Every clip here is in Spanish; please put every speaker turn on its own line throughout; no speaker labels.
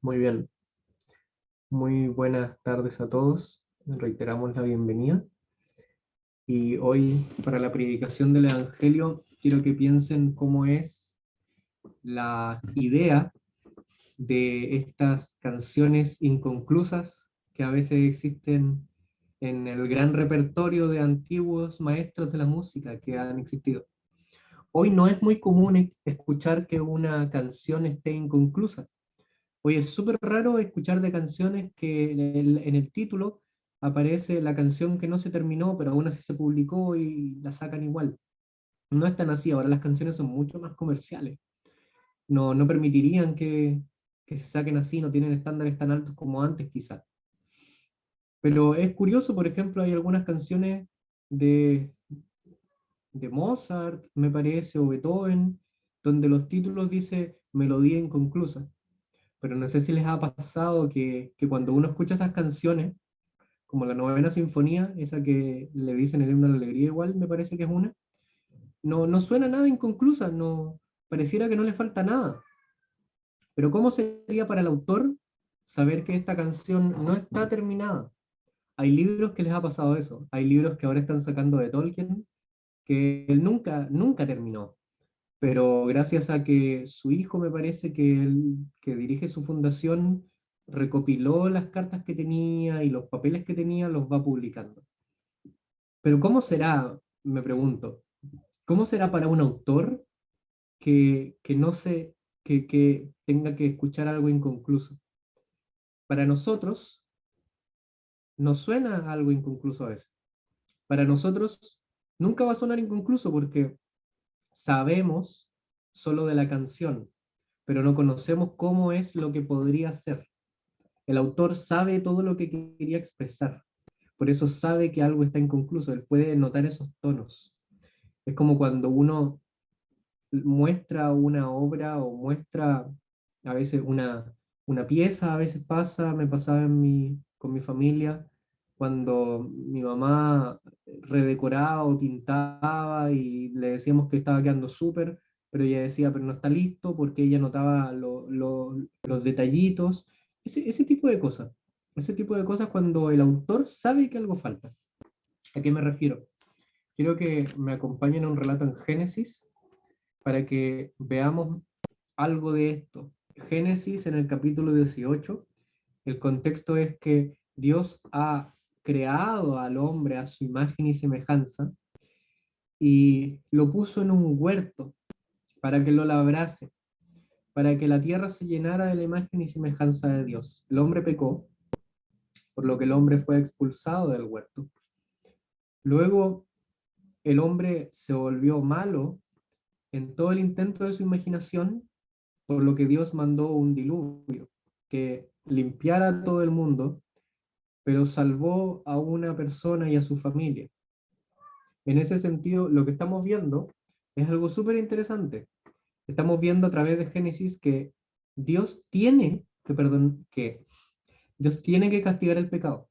Muy bien, muy buenas tardes a todos. Reiteramos la bienvenida. Y hoy, para la predicación del Evangelio, quiero que piensen cómo es la idea de estas canciones inconclusas que a veces existen en el gran repertorio de antiguos maestros de la música que han existido. Hoy no es muy común escuchar que una canción esté inconclusa. Oye, es súper raro escuchar de canciones que en el título aparece la canción que no se terminó, pero aún así se publicó y la sacan igual. No es tan así, ahora las canciones son mucho más comerciales. No permitirían que se saquen así, no tienen estándares tan altos como antes quizás. Pero es curioso, por ejemplo, hay algunas canciones de, de Mozart, me parece, o Beethoven, donde los títulos dice melodía inconclusa. Pero no sé si les ha pasado que cuando uno escucha esas canciones, como la novena sinfonía, esa que le dicen el himno de la alegría igual, me parece que es una, no suena nada inconclusa, no, pareciera que no le falta nada. Pero ¿cómo sería para el autor saber que esta canción no está terminada? Hay libros que les ha pasado eso, hay libros que ahora están sacando de Tolkien, que él nunca terminó, pero gracias a que su hijo, me parece que él, que dirige su fundación, recopiló las cartas que tenía y los papeles que tenía, los va publicando. Pero ¿cómo será, me pregunto, cómo será para un autor que no se, que tenga que escuchar algo inconcluso? Para nosotros nos suena algo inconcluso a veces. Para nosotros nunca va a sonar inconcluso porque sabemos solo de la canción, pero no conocemos cómo es lo que podría ser. El autor sabe todo lo que quería expresar, por eso sabe que algo está inconcluso, él puede notar esos tonos. Es como cuando uno muestra una obra o muestra a veces una pieza, a veces pasa, me pasaba con mi familia, cuando mi mamá redecoraba o pintaba y le decíamos que estaba quedando súper, pero ella decía, pero no está listo porque ella notaba los detallitos, ese tipo de cosas. Ese tipo de cosas cuando el autor sabe que algo falta. ¿A qué me refiero? Quiero que me acompañen a un relato en Génesis para que veamos algo de esto. Génesis en el capítulo 18, el contexto es que Dios ha creado al hombre a su imagen y semejanza y lo puso en un huerto para que lo labrase, para que la tierra se llenara de la imagen y semejanza de Dios. El hombre pecó, por lo que el hombre fue expulsado del huerto. Luego el hombre se volvió malo en todo el intento de su imaginación, por lo que Dios mandó un diluvio que limpiara todo el mundo, pero salvó a una persona y a su familia. En ese sentido, lo que estamos viendo es algo súper interesante. Estamos viendo a través de Génesis que Dios tiene que Dios tiene que castigar el pecado.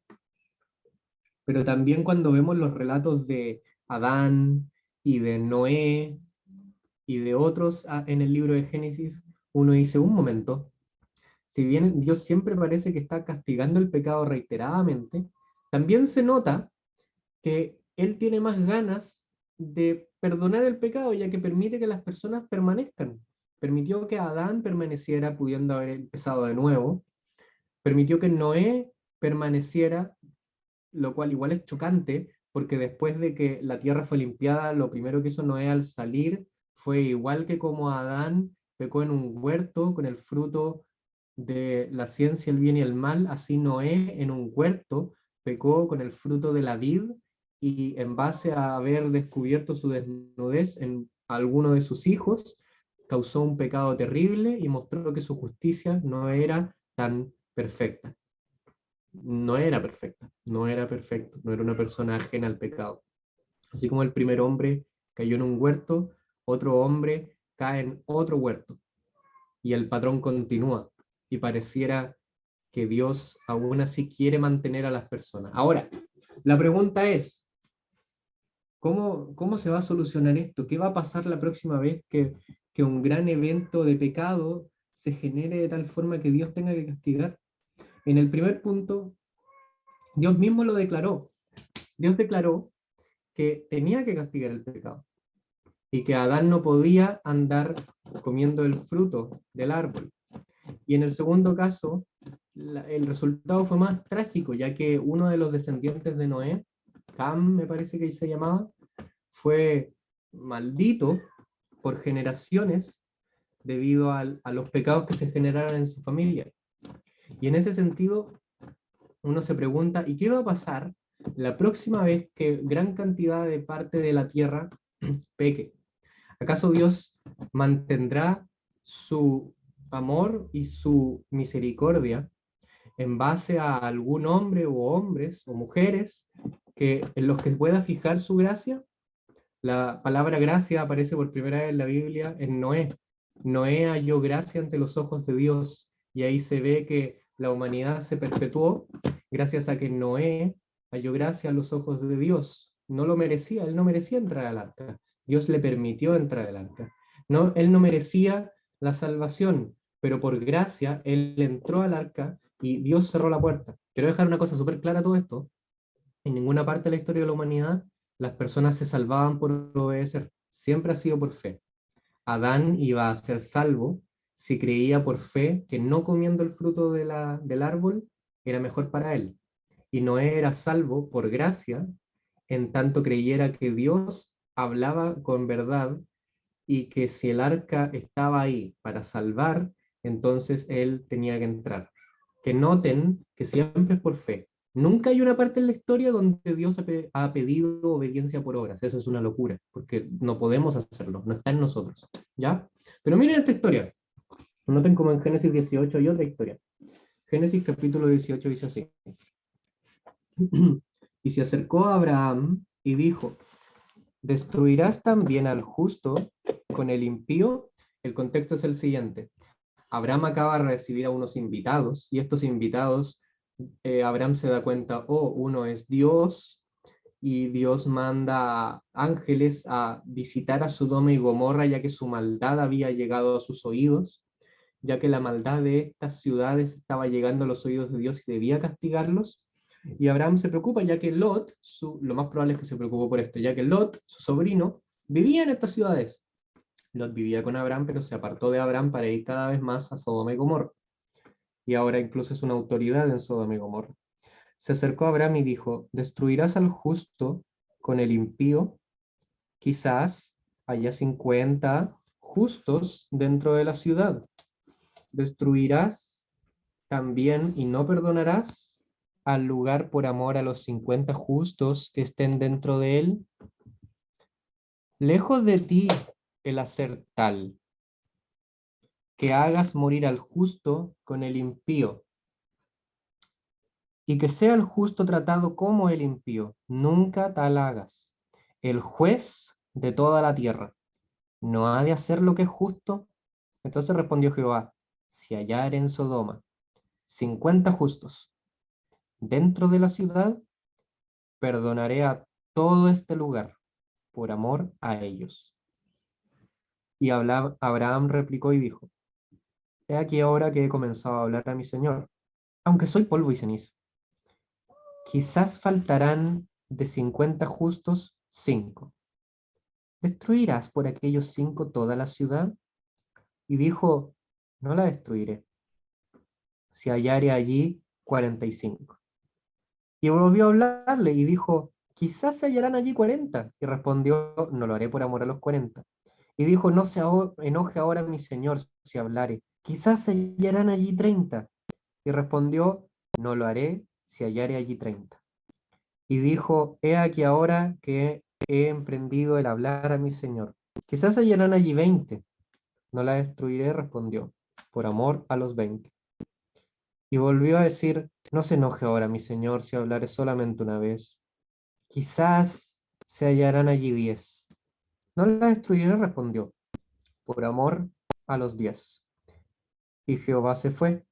Pero también cuando vemos los relatos de Adán y de Noé y de otros en el libro de Génesis, uno dice, un momento, si bien Dios siempre parece que está castigando el pecado reiteradamente, también se nota que Él tiene más ganas de perdonar el pecado, ya que permite que las personas permanezcan. Permitió que Adán permaneciera, pudiendo haber empezado de nuevo. Permitió que Noé permaneciera, lo cual igual es chocante, porque después de que la tierra fue limpiada, lo primero que hizo Noé al salir fue igual que como Adán pecó en un huerto con el fruto de la ciencia, el bien y el mal, así Noé en un huerto pecó con el fruto de la vid y en base a haber descubierto su desnudez en alguno de sus hijos, causó un pecado terrible y mostró que su justicia no era tan perfecta. No era perfecta, no era perfecto, no era una persona ajena al pecado. Así como el primer hombre cayó en un huerto, otro hombre cae en otro huerto y el patrón continúa y pareciera que Dios aún así quiere mantener a las personas. Ahora, la pregunta es, ¿cómo se va a solucionar esto? ¿Qué va a pasar la próxima vez que que un gran evento de pecado se genere de tal forma que Dios tenga que castigar? En el primer punto, Dios mismo lo declaró. Dios declaró que tenía que castigar el pecado y que Adán no podía andar comiendo el fruto del árbol. Y en el segundo caso, el resultado fue más trágico, ya que uno de los descendientes de Noé, Cam me parece que se llamaba, fue maldito por generaciones debido a los pecados que se generaron en su familia. Y en ese sentido, uno se pregunta, ¿y qué va a pasar la próxima vez que gran cantidad de parte de la tierra peque? ¿Acaso Dios mantendrá su amor y su misericordia en base a algún hombre o hombres o mujeres en los que pueda fijar su gracia? La palabra gracia aparece por primera vez en la Biblia en Noé. Noé halló gracia ante los ojos de Dios, y ahí se ve que la humanidad se perpetuó gracias a que Noé halló gracia a los ojos de Dios. No lo merecía, él no merecía entrar al arca. Dios le permitió entrar al arca. No, él no merecía la salvación, pero por gracia él entró al arca y Dios cerró la puerta. Quiero dejar una cosa súper clara a todo esto. En ninguna parte de la historia de la humanidad las personas se salvaban por obedecer. Siempre ha sido por fe. Adán iba a ser salvo si creía por fe que no comiendo el fruto del árbol era mejor para él. Y Noé era salvo por gracia en tanto creyera que Dios hablaba con verdad y que si el arca estaba ahí para salvar, entonces él tenía que entrar. Que noten que siempre es por fe. Nunca hay una parte en la historia donde Dios ha pedido obediencia por obras. Eso es una locura, porque no podemos hacerlo, no está en nosotros. ¿Ya? Pero miren esta historia. Noten como en Génesis 18 hay otra historia. Génesis capítulo 18 dice así. Y se acercó a Abraham y dijo, ¿destruirás también al justo con el impío? El contexto es el siguiente. Abraham acaba de recibir a unos invitados, y estos invitados, Abraham se da cuenta, oh, uno es Dios, y Dios manda ángeles a visitar a Sodoma y Gomorra, ya que su maldad había llegado a sus oídos, ya que la maldad de estas ciudades estaba llegando a los oídos de Dios y debía castigarlos. Y Abraham se preocupa, ya que Lot, lo más probable es que se preocupó por esto, ya que Lot, su sobrino, vivía en estas ciudades. Lot vivía con Abraham, pero se apartó de Abraham para ir cada vez más a Sodoma y Gomorra. Y ahora incluso es una autoridad en Sodoma y Gomorra. Se acercó a Abraham y dijo, ¿destruirás al justo con el impío? Quizás haya 50 justos dentro de la ciudad. ¿Destruirás también y no perdonarás al lugar por amor a los 50 justos que estén dentro de él? Lejos de ti el hacer tal, que hagas morir al justo con el impío, y que sea el justo tratado como el impío. Nunca tal hagas. El juez de toda la tierra no ha de hacer lo que es justo. Entonces respondió Jehová, si hallar en Sodoma 50 justos dentro de la ciudad, perdonaré a todo este lugar por amor a ellos. Y Abraham replicó y dijo, he aquí ahora que he comenzado a hablar a mi Señor, aunque soy polvo y ceniza. Quizás faltarán de 50 justos 5. ¿Destruirás por aquellos 5 toda la ciudad? Y dijo, no la destruiré, si hallare allí 45. Y volvió a hablarle y dijo, quizás se hallarán allí 40. Y respondió, no lo haré por amor a los 40. Y dijo, no se enoje ahora mi señor si hablare, quizás se hallarán allí 30. Y respondió, no lo haré si hallare allí 30. Y dijo, he aquí ahora que he emprendido el hablar a mi señor. Quizás hallarán allí 20. No la destruiré, respondió, por amor a los 20. Y volvió a decir, no se enoje ahora mi señor si hablare solamente una vez. Quizás se hallarán allí 10. No la destruiré, respondió, por amor a los 10. Y Jehová se fue,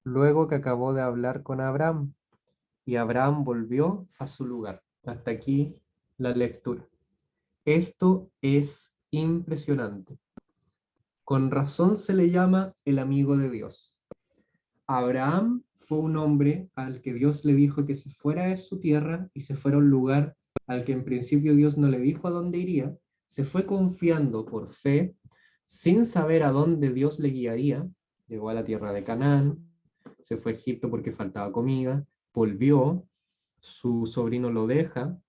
luego que acabó de hablar con Abraham, y Abraham volvió a su lugar. Hasta aquí la lectura. Esto es impresionante. Con razón se le llama el amigo de Dios. Abraham fue un hombre al que Dios le dijo que se fuera de su tierra y se fuera a un lugar al que en principio Dios no le dijo a dónde iría. Se fue confiando por fe, sin saber a dónde Dios le guiaría. Llegó a la tierra de Canaán, se fue a Egipto porque faltaba comida, volvió, su sobrino lo deja,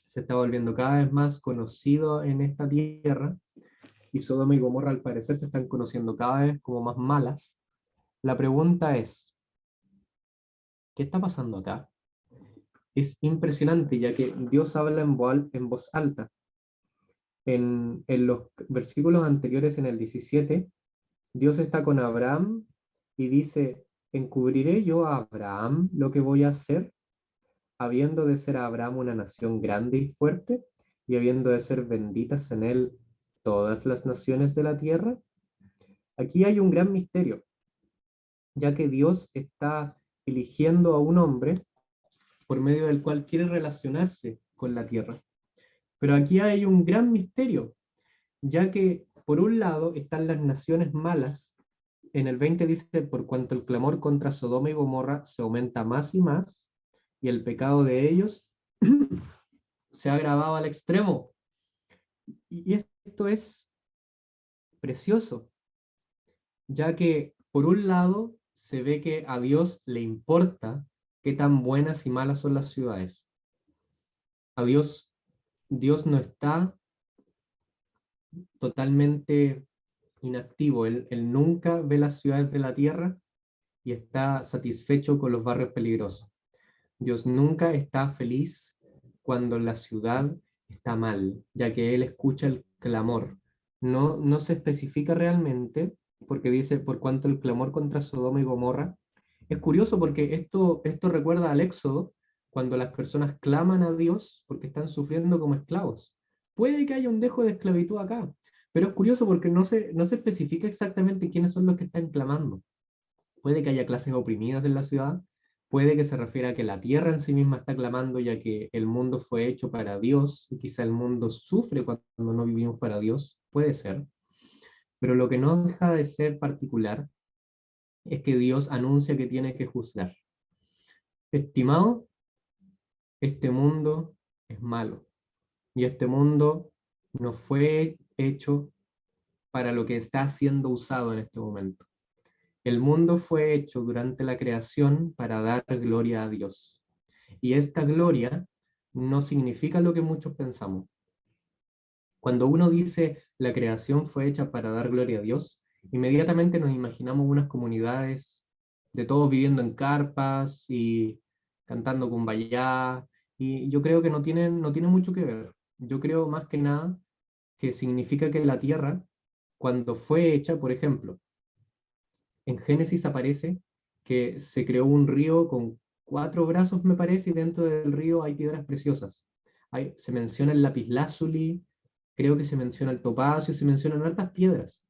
se está volviendo cada vez más conocido en esta tierra, y Sodoma y Gomorra al parecer se están conociendo cada vez como más malas. La pregunta es, ¿qué está pasando acá? Es impresionante, ya que Dios habla en voz alta. En los versículos anteriores, en el 17, Dios está con Abraham y dice, ¿encubriré yo a Abraham lo que voy a hacer, habiendo de ser Abraham una nación grande y fuerte, y habiendo de ser benditas en él todas las naciones de la tierra? Aquí hay un gran misterio, ya que Dios está eligiendo a un hombre por medio del cual quiere relacionarse con la tierra. Pero aquí hay un gran misterio, ya que por un lado están las naciones malas. En el 20 dice, por cuanto el clamor contra Sodoma y Gomorra se aumenta más y más, y el pecado de ellos se ha agravado al extremo. Y esto es precioso, ya que por un lado se ve que a Dios le importa qué tan buenas y malas son las ciudades. A Dios no está totalmente inactivo, él nunca ve las ciudades de la tierra y está satisfecho con los barrios peligrosos. Dios nunca está feliz cuando la ciudad está mal, ya que Él escucha el clamor. No se especifica realmente, porque dice, por cuanto el clamor contra Sodoma y Gomorra. Es curioso porque esto recuerda al Éxodo, cuando las personas claman a Dios porque están sufriendo como esclavos. Puede que haya un dejo de esclavitud acá, pero es curioso porque no se especifica exactamente quiénes son los que están clamando. Puede que haya clases oprimidas en la ciudad, puede que se refiera a que la tierra en sí misma está clamando, ya que el mundo fue hecho para Dios y quizá el mundo sufre cuando no vivimos para Dios, puede ser. Pero lo que no deja de ser particular es que Dios anuncia que tiene que juzgar. Estimado, este mundo es malo y este mundo no fue hecho para lo que está siendo usado en este momento. El mundo fue hecho durante la creación para dar gloria a Dios. Y esta gloria no significa lo que muchos pensamos. Cuando uno dice la creación fue hecha para dar gloria a Dios, inmediatamente nos imaginamos unas comunidades de todos viviendo en carpas y cantando cumbayá, y yo creo que no tiene mucho que ver. Yo creo más que nada que significa que la tierra, cuando fue hecha, por ejemplo, en Génesis aparece que se creó un río con 4 brazos, me parece, y dentro del río hay piedras preciosas. Se menciona el lapislázuli, creo que se menciona el topacio, se mencionan hartas piedras.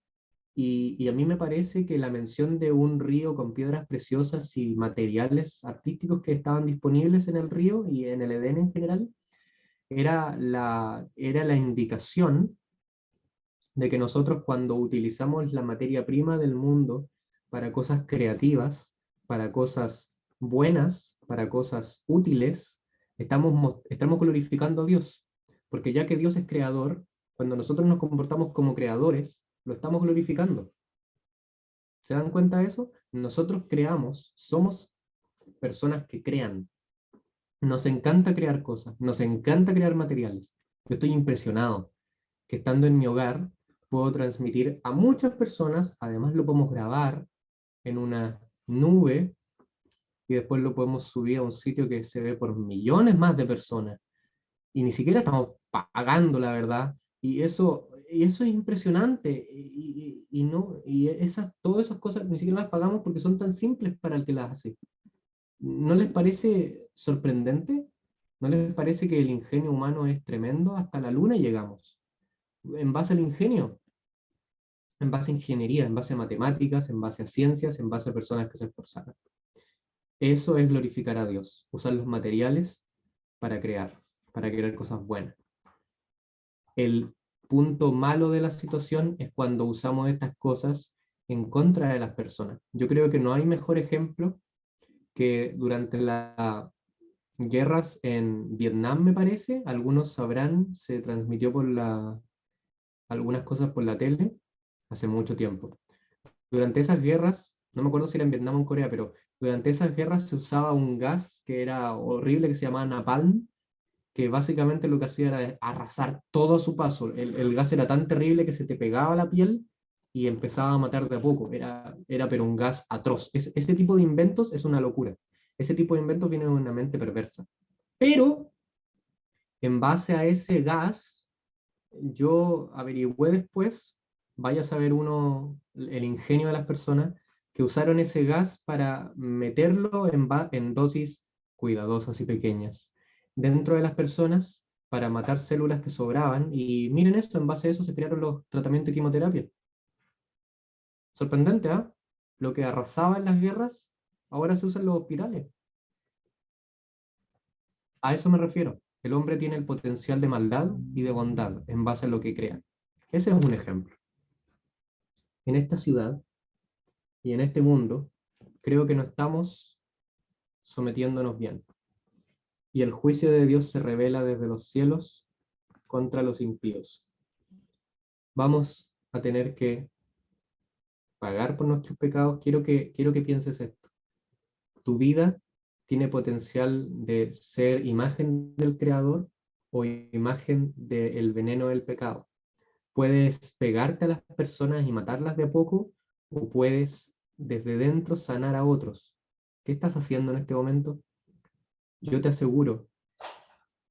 Y a mí me parece que la mención de un río con piedras preciosas y materiales artísticos que estaban disponibles en el río y en el Edén en general, era la indicación de que nosotros, cuando utilizamos la materia prima del mundo para cosas creativas, para cosas buenas, para cosas útiles, estamos glorificando a Dios. Porque ya que Dios es creador, cuando nosotros nos comportamos como creadores, lo estamos glorificando. ¿Se dan cuenta de eso? Nosotros creamos, somos personas que crean. Nos encanta crear cosas, nos encanta crear materiales. Yo estoy impresionado que, estando en mi hogar, puedo transmitir a muchas personas. Además lo podemos grabar en una nube y después lo podemos subir a un sitio que se ve por millones más de personas. Y ni siquiera estamos pagando, la verdad. Y eso es impresionante. Todas esas cosas ni siquiera las pagamos porque son tan simples para el que las hace. ¿No les parece sorprendente? ¿No les parece que el ingenio humano es tremendo? Hasta la luna llegamos. En base al ingenio, en base a ingeniería, en base a matemáticas, en base a ciencias, en base a personas que se esforzaron. Eso es glorificar a Dios, usar los materiales para crear cosas buenas. El punto malo de la situación es cuando usamos estas cosas en contra de las personas. Yo creo que no hay mejor ejemplo que durante las guerras en Vietnam, me parece, algunos sabrán, se transmitió algunas cosas por la tele hace mucho tiempo. Durante esas guerras, no me acuerdo si era en Vietnam o en Corea, pero durante esas guerras se usaba un gas que era horrible, que se llamaba napalm, que básicamente lo que hacía era arrasar todo a su paso. El gas era tan terrible que se te pegaba a la piel y empezaba a matar de a poco. Era pero un gas atroz. Ese tipo de inventos es una locura. Ese tipo de inventos viene de una mente perversa. Pero en base a ese gas, yo averigüé después, vaya a saber uno el ingenio de las personas que usaron ese gas para meterlo en dosis cuidadosas y pequeñas dentro de las personas para matar células que sobraban. Y miren esto, en base a eso se crearon los tratamientos de quimioterapia. Sorprendente, ¿ah? Lo que arrasaba en las guerras, ahora se usa en los hospitales. A eso me refiero. El hombre tiene el potencial de maldad y de bondad en base a lo que crea. Ese es un ejemplo. En esta ciudad y en este mundo, creo que no estamos sometiéndonos bien. Y el juicio de Dios se revela desde los cielos contra los impíos. Vamos a tener que pagar por nuestros pecados. Quiero que pienses esto. Tu vida tiene potencial de ser imagen del Creador o imagen del veneno del pecado. Puedes pegarte a las personas y matarlas de a poco, o puedes desde dentro sanar a otros. ¿Qué estás haciendo en este momento? Yo te aseguro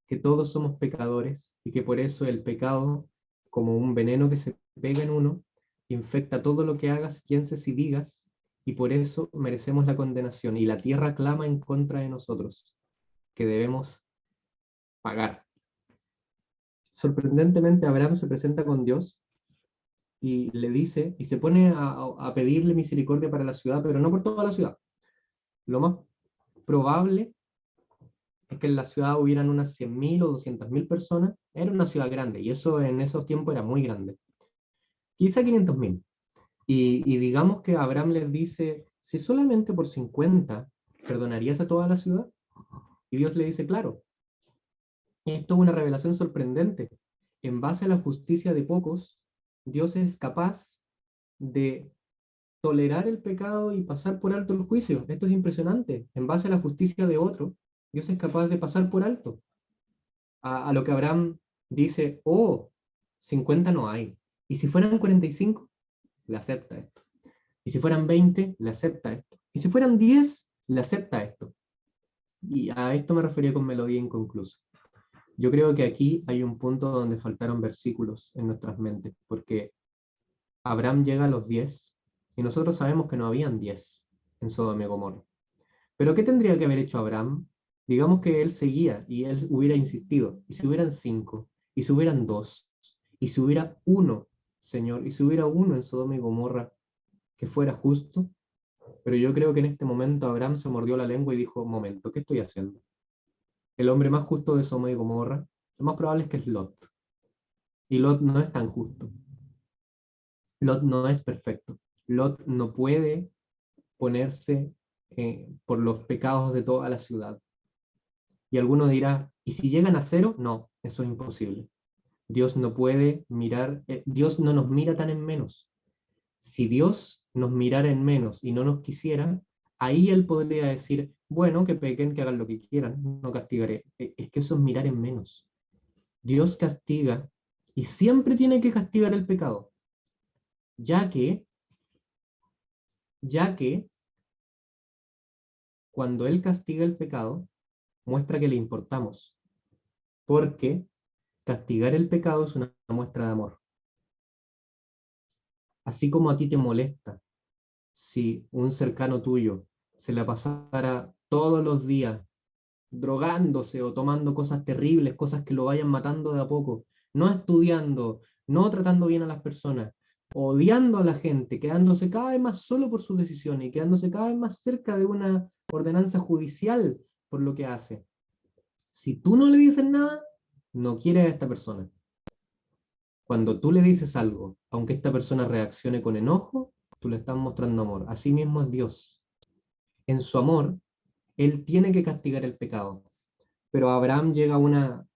que todos somos pecadores y que por eso el pecado, como un veneno que se pega en uno, infecta todo lo que hagas, pienses y digas, y por eso merecemos la condenación. Y la tierra clama en contra de nosotros, que debemos pagar. Sorprendentemente, Abraham se presenta con Dios y le dice, y se pone a pedirle misericordia para la ciudad, pero no por toda la ciudad. Lo más probable es que en la ciudad hubieran unas 100.000 o 200.000 personas. Era una ciudad grande, y eso en esos tiempos era muy grande. Quizá 500.000. Y digamos que Abraham les dice, si solamente por 50 perdonarías a toda la ciudad, y Dios le dice, claro. Esto es una revelación sorprendente. En base a la justicia de pocos, Dios es capaz de tolerar el pecado y pasar por alto el juicio. Esto es impresionante. En base a la justicia de otro, Dios es capaz de pasar por alto. A lo que Abraham dice, oh, 50 no hay. Y si fueran 45, le acepta esto. Y si fueran 20, le acepta esto. Y si fueran 10, le acepta esto. Y a esto me refería con melodía inconclusa. Yo creo que aquí hay un punto donde faltaron versículos en nuestras mentes, porque Abraham llega a los 10 y nosotros sabemos que no habían 10 en Sodoma y Gomorra. Pero ¿qué tendría que haber hecho Abraham? Digamos que él seguía y él hubiera insistido, y si hubieran 5, y si hubieran 2, y si hubiera uno, Señor, y si hubiera uno en Sodoma y Gomorra que fuera justo, pero yo creo que en este momento Abraham se mordió la lengua y dijo, un momento, ¿qué estoy haciendo? El hombre más justo de Sodoma y Gomorra, lo más probable es que es Lot. Y Lot no es tan justo. Lot no es perfecto. Lot no puede ponerse por los pecados de toda la ciudad. Y alguno dirá, ¿y si llegan a cero? No, eso es imposible. Dios no puede mirar, Dios no nos mira tan en menos. Si Dios nos mirara en menos y no nos quisiera, ahí Él podría decir, bueno, que pequen, que hagan lo que quieran, no castigaré. Es que eso es mirar en menos. Dios castiga y siempre tiene que castigar el pecado, ya que, ya que cuando Él castiga el pecado, muestra que le importamos, porque castigar el pecado es una muestra de amor. Así como a ti te molesta si un cercano tuyo se la pasara todos los días drogándose o tomando cosas terribles, cosas que lo vayan matando de a poco, no estudiando, no tratando bien a las personas, odiando a la gente, quedándose cada vez más solo por sus decisiones y quedándose cada vez más cerca de una ordenanza judicial por lo que hace. Si tú no le dices nada, no quieres a esta persona. Cuando tú le dices algo, aunque esta persona reaccione con enojo, tú le estás mostrando amor. Así mismo es Dios. En su amor, Él tiene que castigar el pecado. Pero Abraham llega a una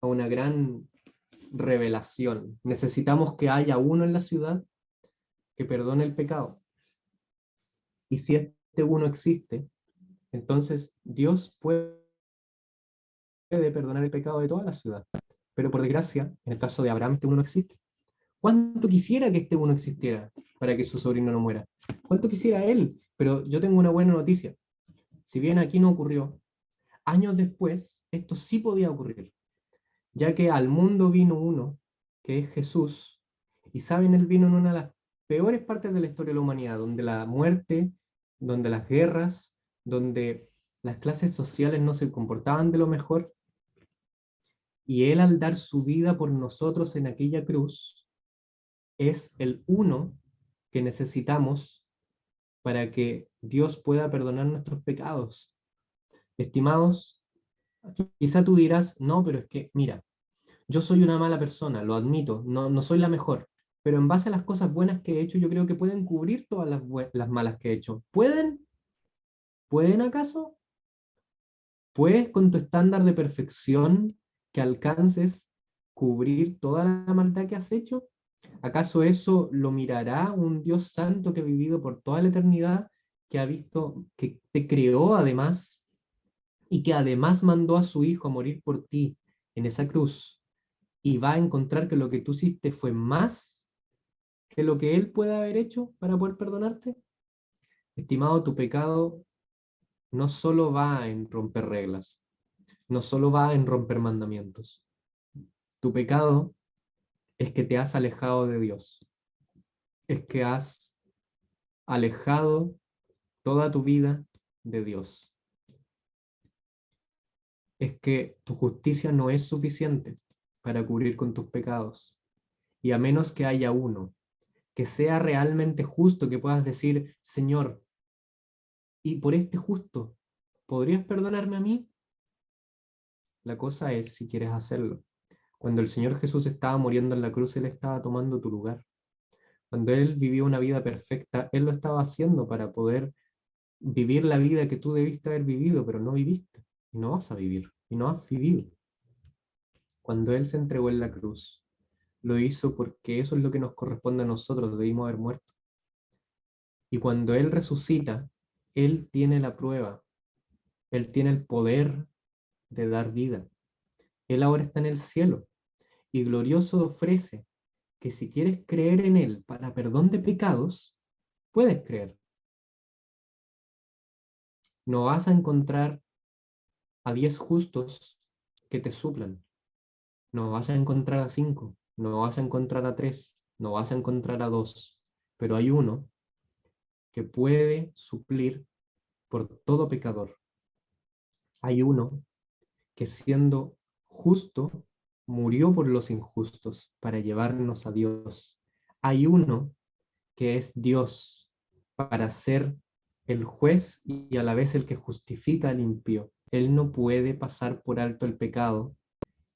gran revelación. Necesitamos que haya uno en la ciudad que perdone el pecado. Y si este uno existe, entonces Dios puede perdonar el pecado de toda la ciudad. Pero por desgracia, en el caso de Abraham, este uno no existe. ¿Cuánto quisiera que este uno existiera para que su sobrino no muera? ¿Cuánto quisiera él? Pero yo tengo una buena noticia. Si bien aquí no ocurrió, años después esto sí podía ocurrir, ya que al mundo vino uno, que es Jesús, y saben, él vino en una de las peores partes de la historia de la humanidad, donde la muerte, donde las guerras, donde las clases sociales no se comportaban de lo mejor, y él al dar su vida por nosotros en aquella cruz, es el uno que necesitamos para que Dios pueda perdonar nuestros pecados. Estimados, quizá tú dirás, no, pero es que, mira, yo soy una mala persona, lo admito, no soy la mejor, pero en base a las cosas buenas que he hecho, yo creo que pueden cubrir todas las malas que he hecho. ¿Pueden? ¿Pueden acaso? ¿Puedes con tu estándar de perfección que alcances cubrir toda la maldad que has hecho? ¿Acaso eso lo mirará un Dios santo que ha vivido por toda la eternidad, que ha visto, que te creó además, y que además mandó a su Hijo a morir por ti en esa cruz, y va a encontrar que lo que tú hiciste fue más que lo que Él puede haber hecho para poder perdonarte? Estimado, tu pecado no solo va en romper reglas, no solo va en romper mandamientos. Tu pecado es que te has alejado de Dios, es que has alejado toda tu vida de Dios. Es que tu justicia no es suficiente para cubrir con tus pecados. Y a menos que haya uno que sea realmente justo, que puedas decir, Señor, y por este justo, ¿podrías perdonarme a mí? La cosa es si quieres hacerlo. Cuando el Señor Jesús estaba muriendo en la cruz, Él estaba tomando tu lugar. Cuando Él vivió una vida perfecta, Él lo estaba haciendo para poder vivir la vida que tú debiste haber vivido, pero no viviste, y no vas a vivir, y no has vivido. Cuando Él se entregó en la cruz, lo hizo porque eso es lo que nos corresponde a nosotros, debimos haber muerto. Y cuando Él resucita, Él tiene la prueba, Él tiene el poder de dar vida. Él ahora está en el cielo y glorioso ofrece que si quieres creer en Él para perdón de pecados, puedes creer. No vas a encontrar a 10 justos que te suplan. No vas a encontrar a 5, no vas a encontrar a 3, no vas a encontrar a 2, pero hay uno que puede suplir por todo pecador. Hay uno que siendo justo murió por los injustos para llevarnos a Dios. Hay uno que es Dios para ser el juez y a la vez el que justifica al impío. Él no puede pasar por alto el pecado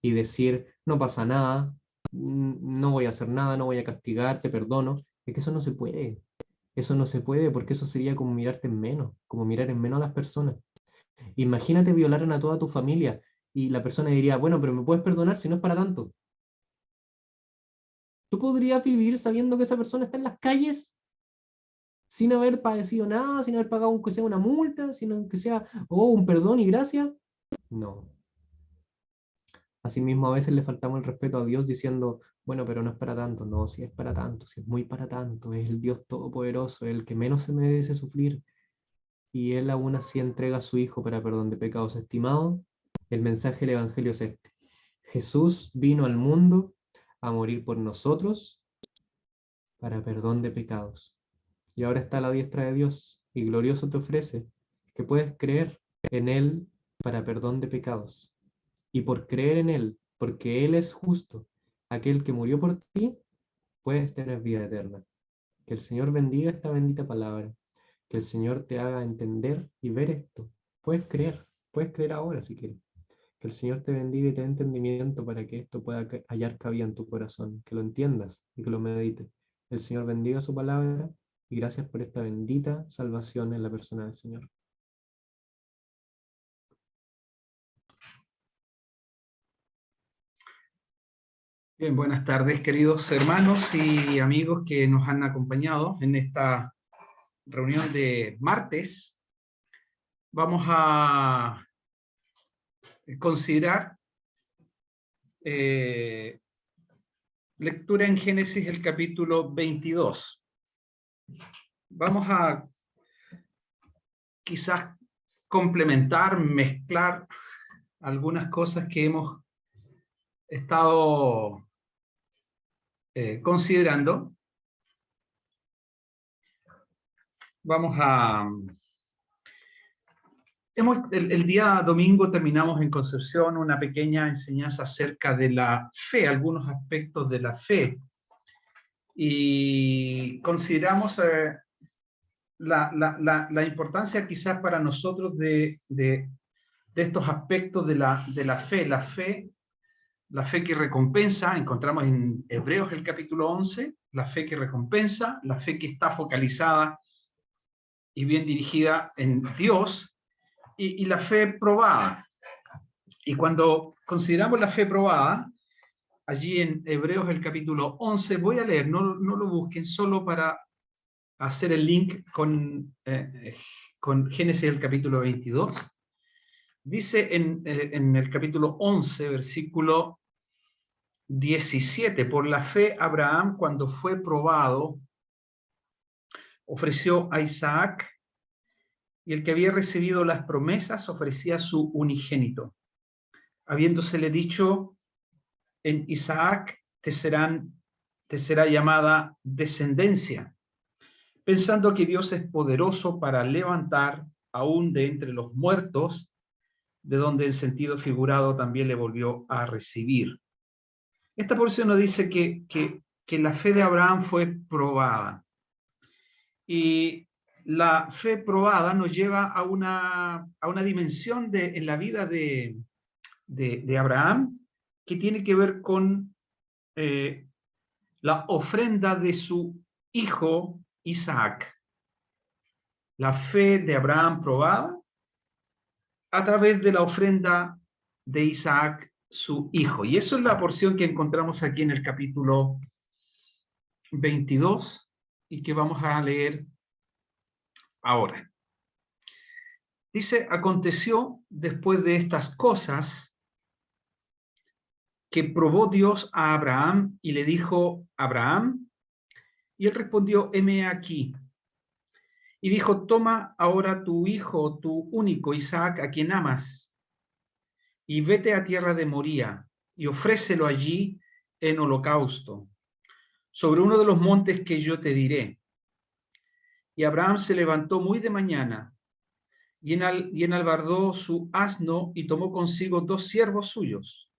y decir, no pasa nada, no voy a hacer nada, no voy a castigar, te perdono. Es que eso no se puede. Eso no se puede porque eso sería como mirarte en menos, como mirar en menos a las personas. Imagínate violaran a toda tu familia y la persona diría, bueno, pero me puedes perdonar si no es para tanto. ¿Tú podrías vivir sabiendo que esa persona está en las calles sin haber padecido nada, sin haber pagado aunque sea una multa, sin aunque sea, oh, un perdón y gracias? No. Asimismo, a veces le faltamos el respeto a Dios diciendo, bueno, pero no es para tanto. No, si es para tanto, si es muy para tanto, es el Dios todopoderoso, el que menos se merece sufrir, y Él aún así entrega a su Hijo para perdón de pecados. Estimado, el mensaje del Evangelio es este. Jesús vino al mundo a morir por nosotros para perdón de pecados. Y ahora está a la diestra de Dios, y glorioso te ofrece que puedes creer en Él para perdón de pecados. Y por creer en Él, porque Él es justo, aquel que murió por ti, puedes tener vida eterna. Que el Señor bendiga esta bendita palabra. Que el Señor te haga entender y ver esto. Puedes creer ahora si quieres. Que el Señor te bendiga y te dé entendimiento para que esto pueda hallar cabida en tu corazón, que lo entiendas y que lo medites. El Señor bendiga su palabra y gracias por esta bendita salvación en la persona del Señor.
Bien, buenas tardes, queridos hermanos y amigos que nos han acompañado en esta reunión de martes. Vamos a considerar lectura en Génesis, el capítulo 22. Vamos a quizás complementar, mezclar algunas cosas que hemos estado considerando. Vamos a... El día domingo terminamos en Concepción una pequeña enseñanza acerca de la fe, algunos aspectos de la fe. Y consideramos la importancia quizás para nosotros de estos aspectos de la fe. La fe que recompensa, encontramos en Hebreos el capítulo 11, la fe que recompensa, la fe que está focalizada y bien dirigida en Dios, y la fe probada. Y cuando consideramos la fe probada, allí en Hebreos el capítulo 11, voy a leer, no lo busquen, solo para hacer el link con Génesis el capítulo 22. Dice en el capítulo 11, versículo 17, por la fe Abraham, cuando fue probado, ofreció a Isaac, y el que había recibido las promesas ofrecía su unigénito, habiéndosele dicho: en Isaac te será llamada descendencia, pensando que Dios es poderoso para levantar aún de entre los muertos, de donde en sentido figurado también le volvió a recibir. Esta porción nos dice que la fe de Abraham fue probada. Y la fe probada nos lleva a una dimensión en la vida de Abraham que tiene que ver con la ofrenda de su hijo Isaac. La fe de Abraham probada a través de la ofrenda de Isaac, su hijo. Y eso es la porción que encontramos aquí en el capítulo 22 y que vamos a leer ahora. Dice: aconteció después de estas cosas que probó Dios a Abraham y le dijo: Abraham, y él respondió: heme aquí. Y dijo: toma ahora tu hijo, tu único Isaac, a quien amas, y vete a tierra de Moría, y ofrécelo allí en holocausto, sobre uno de los montes que yo te diré. Y Abraham se levantó muy de mañana, y enalbardó su asno, y tomó consigo 2 siervos suyos,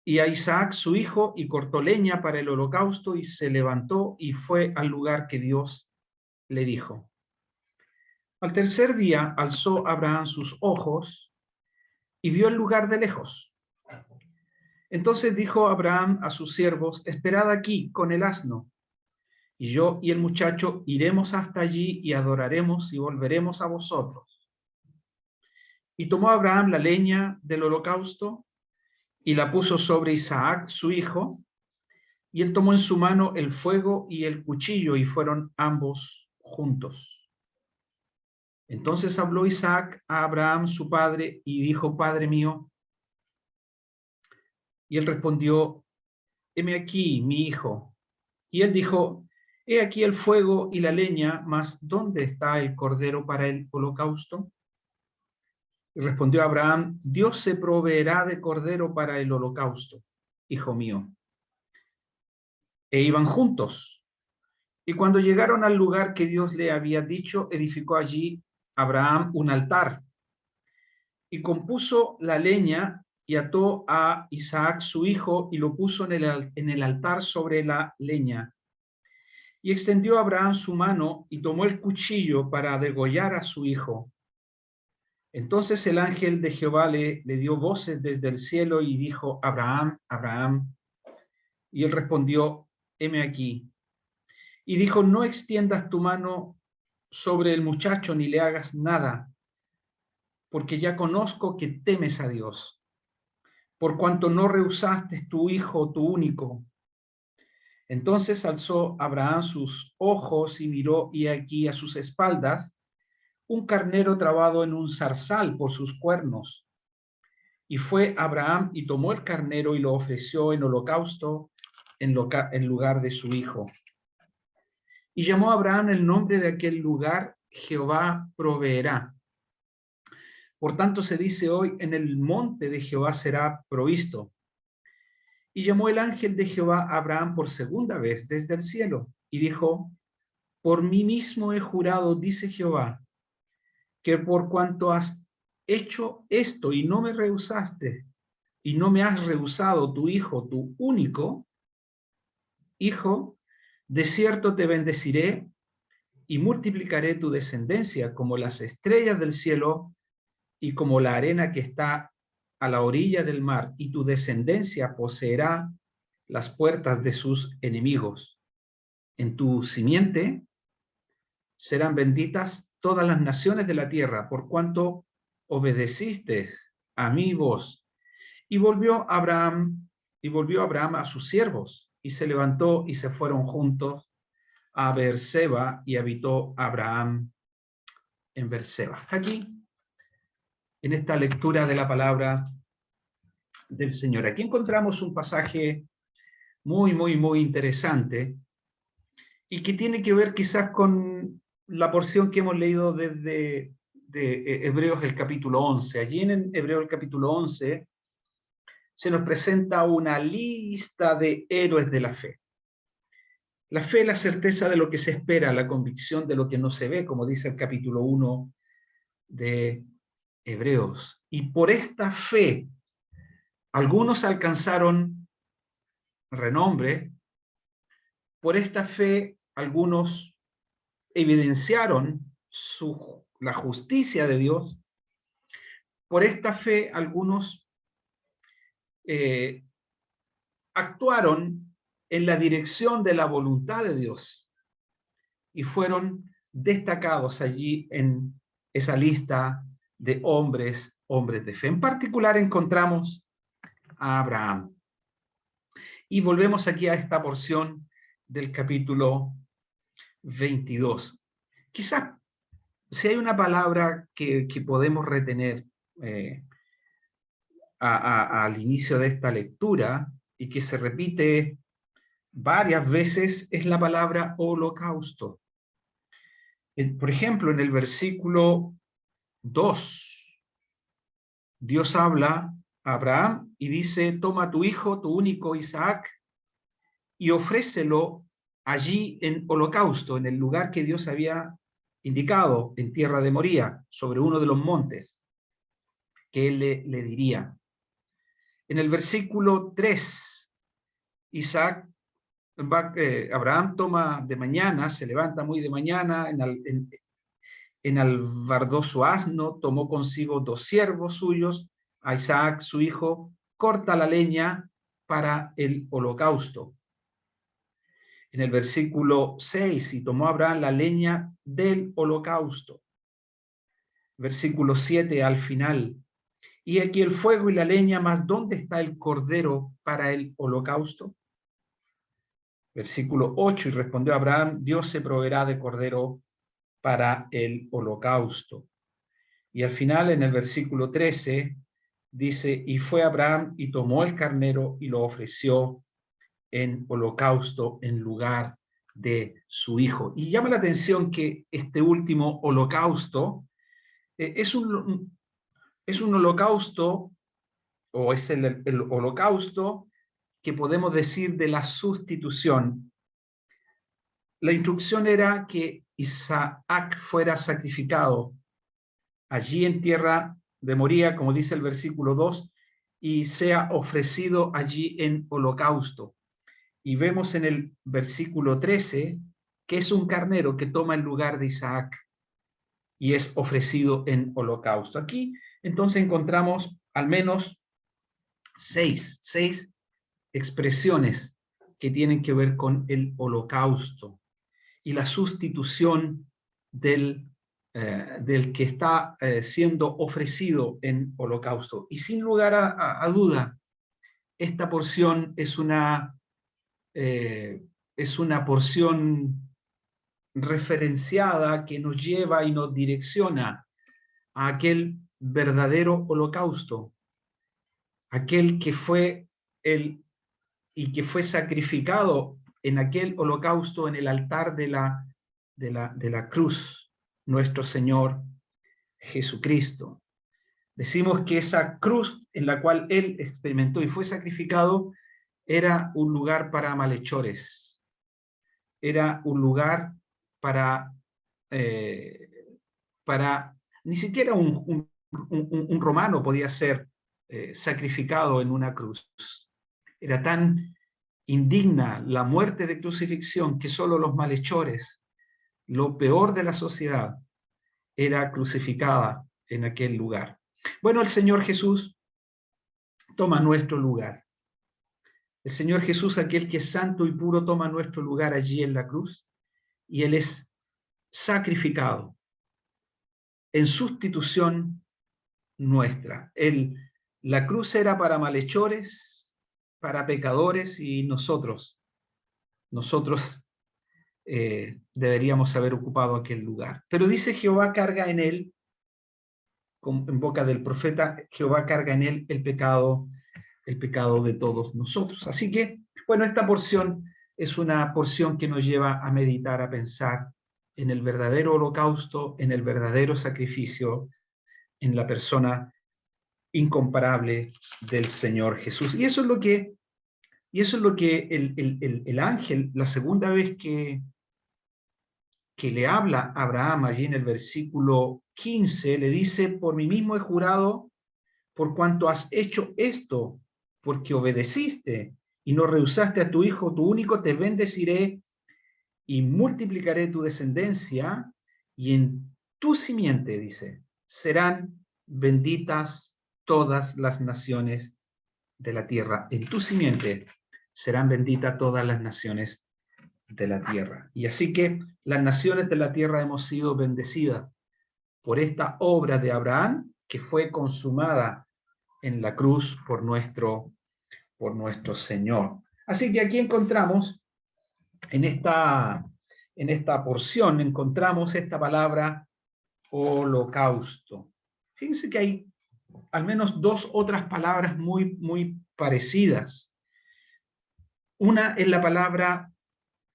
y a Isaac su hijo, y cortó leña para el holocausto, y se levantó, y fue al lugar que Dios le dijo. Al tercer día alzó Abraham sus ojos, y vio el lugar de lejos. Entonces dijo Abraham a sus siervos: esperad aquí con el asno, y yo y el muchacho iremos hasta allí y adoraremos y volveremos a vosotros. Y tomó Abraham la leña del holocausto y la puso sobre Isaac, su hijo, y él tomó en su mano el fuego y el cuchillo, y fueron ambos juntos. Entonces habló Isaac a Abraham, su padre, y dijo: Padre mío. Y él respondió: heme aquí, mi hijo. Y él dijo: he aquí el fuego y la leña, mas ¿dónde está el cordero para el holocausto? Y respondió Abraham: Dios se proveerá de cordero para el holocausto, hijo mío. E iban juntos. Y cuando llegaron al lugar que Dios le había dicho, edificó allí Abraham un altar, y compuso la leña, y ató a Isaac su hijo, y lo puso en el altar sobre la leña. Y extendió Abraham su mano, y tomó el cuchillo para degollar a su hijo. Entonces el ángel de Jehová le dio voces desde el cielo y dijo, Abraham, Abraham. Y él respondió, heme aquí. Y dijo, no extiendas tu mano sobre el muchacho ni le hagas nada, porque ya conozco que temes a Dios, por cuanto no rehusaste tu hijo, tu único. Entonces alzó Abraham sus ojos y miró, y aquí a sus espaldas un carnero trabado en un zarzal por sus cuernos. Y fue Abraham y tomó el carnero y lo ofreció en holocausto en lugar de su hijo. Y llamó a Abraham el nombre de aquel lugar, Jehová proveerá. Por tanto se dice hoy, en el monte de Jehová será provisto. Y llamó el ángel de Jehová a Abraham por segunda vez desde el cielo, y dijo, por mí mismo he jurado, dice Jehová, que por cuanto has hecho esto y no me rehusaste, y no me has rehusado tu hijo, tu único hijo, de cierto te bendeciré y multiplicaré tu descendencia como las estrellas del cielo y como la arena que está a la orilla del mar, y tu descendencia poseerá las puertas de sus enemigos. En tu simiente serán benditas todas las naciones de la tierra, por cuanto obedeciste a mi voz. Y volvió Abraham a sus siervos, y se levantó y se fueron juntos a Beerseba, y habitó Abraham en Beerseba. Aquí, en esta lectura de la palabra del Señor, aquí encontramos un pasaje muy interesante y que tiene que ver quizás con la porción que hemos leído desde Hebreos el capítulo 11. Allí en Hebreos el capítulo 11 se nos presenta una lista de héroes de la fe. La fe es la certeza de lo que se espera, la convicción de lo que no se ve, como dice el capítulo 1 de Hebreos. Y por esta fe, algunos alcanzaron renombre, por esta fe, algunos evidenciaron la justicia de Dios, por esta fe, algunos actuaron en la dirección de la voluntad de Dios y fueron destacados allí en esa lista de hombres de fe. En particular encontramos a Abraham. Y volvemos aquí a esta porción del capítulo 22. Quizás si hay una palabra que podemos retener al inicio de esta lectura y que se repite varias veces, es la palabra holocausto. Por ejemplo, en el versículo 2, Dios habla a Abraham y dice, toma tu hijo, tu único Isaac, y ofrécelo allí en holocausto, en el lugar que Dios había indicado, en tierra de Moría, sobre uno de los montes, que él le diría. En el versículo 3, Abraham toma de mañana, se levanta muy de mañana, enalbardó su asno, tomó consigo 2 siervos suyos, a Isaac su hijo, corta la leña para el holocausto. En el versículo 6, y tomó Abraham la leña del holocausto. Versículo 7 al final, y aquí el fuego y la leña, mas ¿dónde está el cordero para el holocausto? Versículo 8, y respondió Abraham, Dios se proveerá de cordero para el holocausto. Y al final, en el versículo 13, dice, y fue Abraham y tomó el carnero y lo ofreció en holocausto en lugar de su hijo. Y llama la atención que este último holocausto es un holocausto, o es el holocausto que podemos decir de la sustitución. La instrucción era que Isaac fuera sacrificado allí en tierra de Moría, como dice el versículo 2, y sea ofrecido allí en holocausto. Y vemos en el versículo 13 que es un carnero que toma el lugar de Isaac. y es ofrecido en holocausto. Aquí entonces encontramos al menos seis expresiones que tienen que ver con el holocausto y la sustitución del que está siendo ofrecido en holocausto. Y sin lugar a duda, esta porción es una porción referenciada que nos lleva y nos direcciona a aquel verdadero holocausto, aquel que fue que fue sacrificado en aquel holocausto en el altar de la cruz, nuestro Señor Jesucristo. Decimos que esa cruz en la cual Él experimentó y fue sacrificado era un lugar para malhechores, era un lugar para ni siquiera un romano podía ser sacrificado en una cruz. Era tan indigna la muerte de crucifixión que solo los malhechores, lo peor de la sociedad, era crucificada en aquel lugar. Bueno, el Señor Jesús toma nuestro lugar. El Señor Jesús, aquel que es santo y puro, toma nuestro lugar allí en la cruz, y Él es sacrificado en sustitución nuestra. La cruz era para malhechores, para pecadores, y nosotros deberíamos haber ocupado aquel lugar. Pero dice Jehová carga en él, en boca del profeta, Jehová carga en él el pecado de todos nosotros. Así que, bueno, esta porción es una porción que nos lleva a meditar, a pensar en el verdadero holocausto, en el verdadero sacrificio, en la persona incomparable del Señor Jesús. Y eso es lo que el ángel, la segunda vez que le habla a Abraham allí en el versículo 15, le dice: por mí mismo he jurado, por cuanto has hecho esto, porque obedeciste y no rehusaste a tu hijo, tu único, te bendeciré y multiplicaré tu descendencia, y en tu simiente, dice, serán benditas todas las naciones de la tierra. En tu simiente serán benditas todas las naciones de la tierra. Y así que las naciones de la tierra hemos sido bendecidas por esta obra de Abraham, que fue consumada en la cruz por nuestro Señor. Así que aquí encontramos, en esta porción, encontramos esta palabra holocausto. Fíjense que hay al menos dos otras palabras muy, muy parecidas. Una es la palabra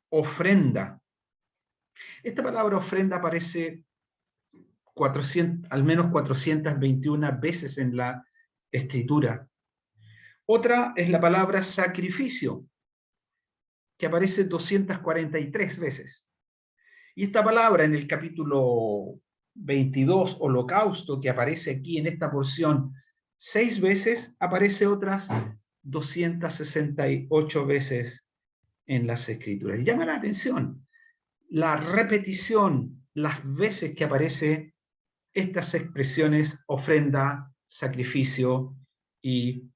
ofrenda. Esta palabra ofrenda aparece al menos 421 veces en la Escritura. Otra es la palabra sacrificio, que aparece 243 veces. Y esta palabra en el capítulo 22, holocausto, que aparece aquí en esta porción 6 veces, aparece otras 268 veces en las Escrituras. Y llama la atención la repetición, las veces que aparece estas expresiones: ofrenda, sacrificio y